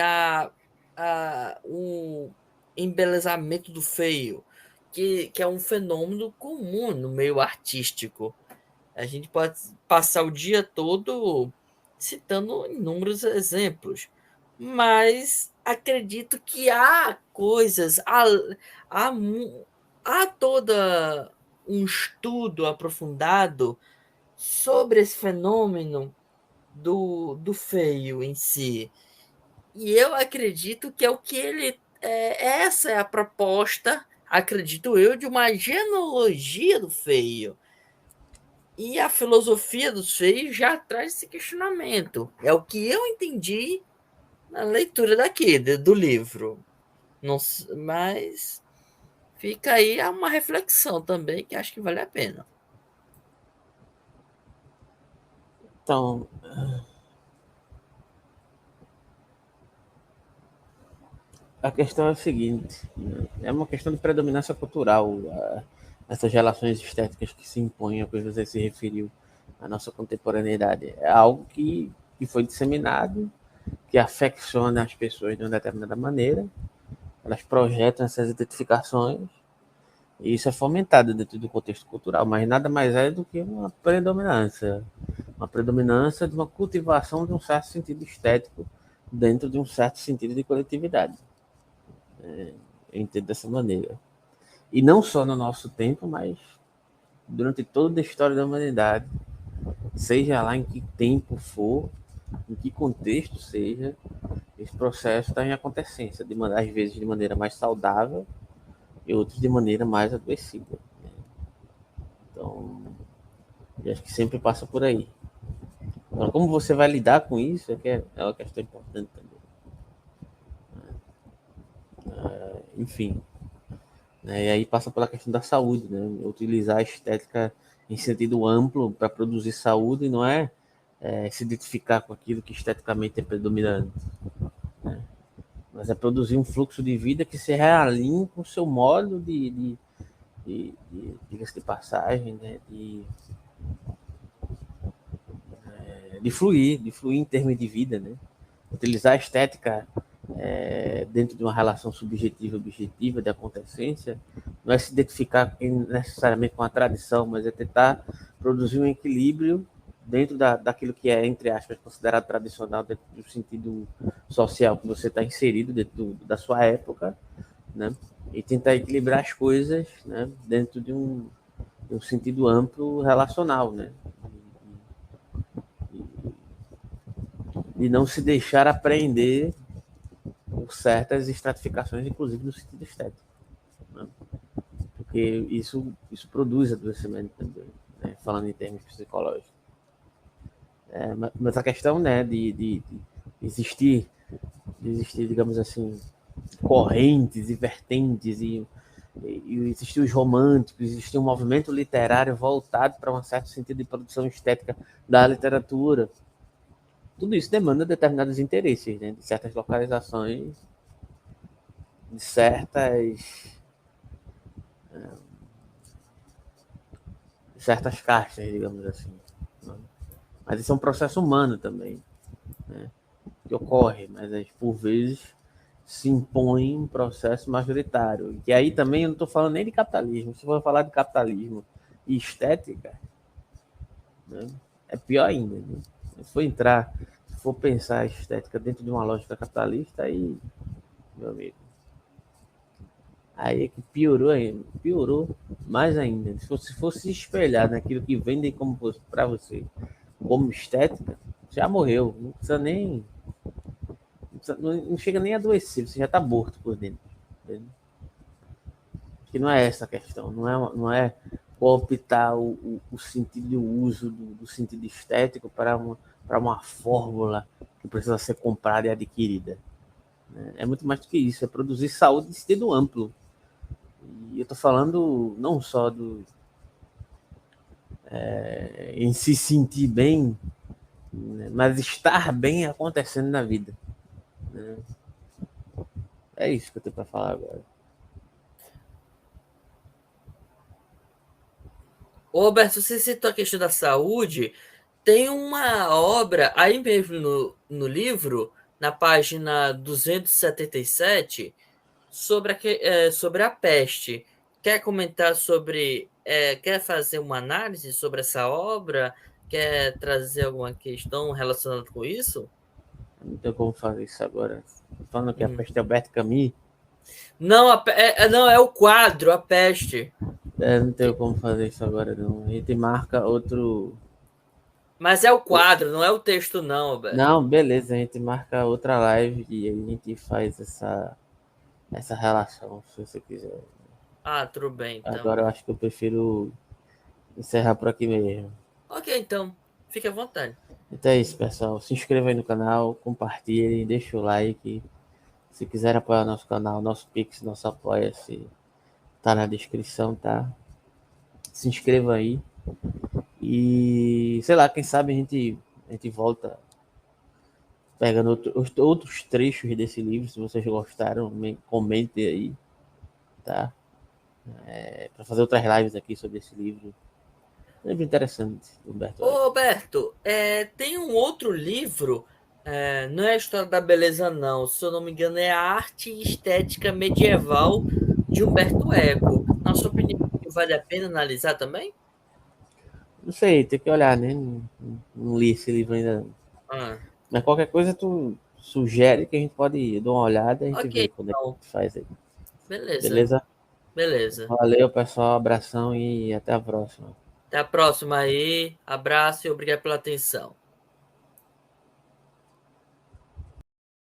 o embelezamento do feio, que é um fenômeno comum no meio artístico. A gente pode passar o dia todo citando inúmeros exemplos, mas acredito que há coisas, há, há toda um estudo aprofundado sobre esse fenômeno do feio em si. E eu acredito que é o que ele. Essa é a proposta, acredito eu, de uma genealogia do feio. E a filosofia dos feios já traz esse questionamento. É o que eu entendi na leitura daqui, do livro. Não, mas fica aí uma reflexão também que acho que vale a pena. Então, a questão é a seguinte, né? É uma questão de predominância cultural, essas relações estéticas que se impõem, a que você se referiu, à nossa contemporaneidade. É algo que foi disseminado, que afecciona as pessoas de uma determinada maneira, elas projetam essas identificações, e isso é fomentado dentro do contexto cultural, mas nada mais é do que uma predominância de uma cultivação de um certo sentido estético dentro de um certo sentido de coletividade. Eu entendo dessa maneira. E não só no nosso tempo, mas durante toda a história da humanidade, seja lá em que tempo for, em que contexto seja, esse processo está em acontecência, às vezes de maneira mais saudável e outros de maneira mais adoecida. Então, eu acho que sempre passa por aí. Agora, como você vai lidar com isso é uma questão importante também. Enfim, né? E aí passa pela questão da saúde, né? Utilizar a estética em sentido amplo para produzir saúde não se identificar com aquilo que esteticamente é predominante, né? Mas é produzir um fluxo de vida que se realinhe com o seu modo diga-se de passagem, né? De fluir em termos de vida, né? Utilizar a estética dentro de uma relação subjetiva e objetiva de acontecência, não é se identificar necessariamente com a tradição, mas é tentar produzir um equilíbrio dentro daquilo que é, entre aspas, considerado tradicional, dentro do sentido social que você está inserido, dentro da sua época, né? E tentar equilibrar as coisas, né? Dentro de um sentido amplo relacional, né? De não se deixar apreender por certas estratificações, inclusive no sentido estético, né? Porque isso produz adoecimento também, né? Falando em termos psicológicos. Mas a questão, né, de existir, digamos assim, correntes e vertentes e existir os românticos, existir um movimento literário voltado para um certo sentido de produção estética da literatura. Tudo isso demanda determinados interesses, né, de certas localizações, de certas caixas, digamos assim, né? Mas isso é um processo humano também, né, que ocorre, mas por vezes se impõe um processo majoritário. E aí também eu não estou falando nem de capitalismo. Se for falar de capitalismo e estética, né, é pior ainda, né? Se for pensar a estética dentro de uma lógica capitalista, aí, meu amigo, aí é que piorou mais ainda. Se fosse se espelhar naquilo que vendem como para você como estética, já morreu. Não chega nem a adoecer, você já está morto por dentro. Entendeu? Que não é essa a questão, não é cooptar o sentido e o uso do sentido estético para uma fórmula que precisa ser comprada e adquirida. É muito mais do que isso, é produzir saúde de sentido amplo. E eu estou falando não só em se sentir bem, né, mas estar bem acontecendo na vida, né? É isso que eu tenho para falar agora. Ô, Roberto, você citou a questão da saúde. Tem uma obra aí mesmo no livro, na página 277, sobre a peste. Quer comentar sobre. Quer fazer uma análise sobre essa obra? Quer trazer alguma questão relacionada com isso? Não tem como fazer isso agora. Falando que a Hum. peste é Albert Camus, Não, não, é o quadro, a peste. não tem como fazer isso agora, não. A gente marca outro. Mas é o quadro, não é o texto, não, Roberto. Não, beleza, a gente marca outra live e aí a gente faz essa relação, se você quiser. Ah, tudo bem, então. Agora eu acho que eu prefiro encerrar por aqui mesmo. Ok, então. Fique à vontade. Então é isso, pessoal. Se inscreva aí no canal, compartilhem, deixa o like. Se quiser apoiar nosso canal, nosso Pix, nosso Apoia-se, tá na descrição, tá? Se inscreva aí. E sei lá, quem sabe a gente volta pegando outros trechos desse livro, se vocês gostaram, comentem aí, tá? Para fazer outras lives aqui sobre esse livro. Livro interessante, Humberto Ô, Eco. Roberto, tem um outro livro, não é a História da Beleza, não. Se eu não me engano, é a Arte e Estética Medieval de Humberto Eco. Na sua opinião, vale a pena analisar também? Não sei, tem que olhar, né? Não li esse livro ainda. Ah, Mas qualquer coisa tu sugere que a gente pode dar uma olhada e a gente ok, vê quando é que então. faz aí. Beleza, Beleza? beleza. Valeu, pessoal. Abração e até a próxima. Até a próxima aí. Abraço e obrigado pela atenção.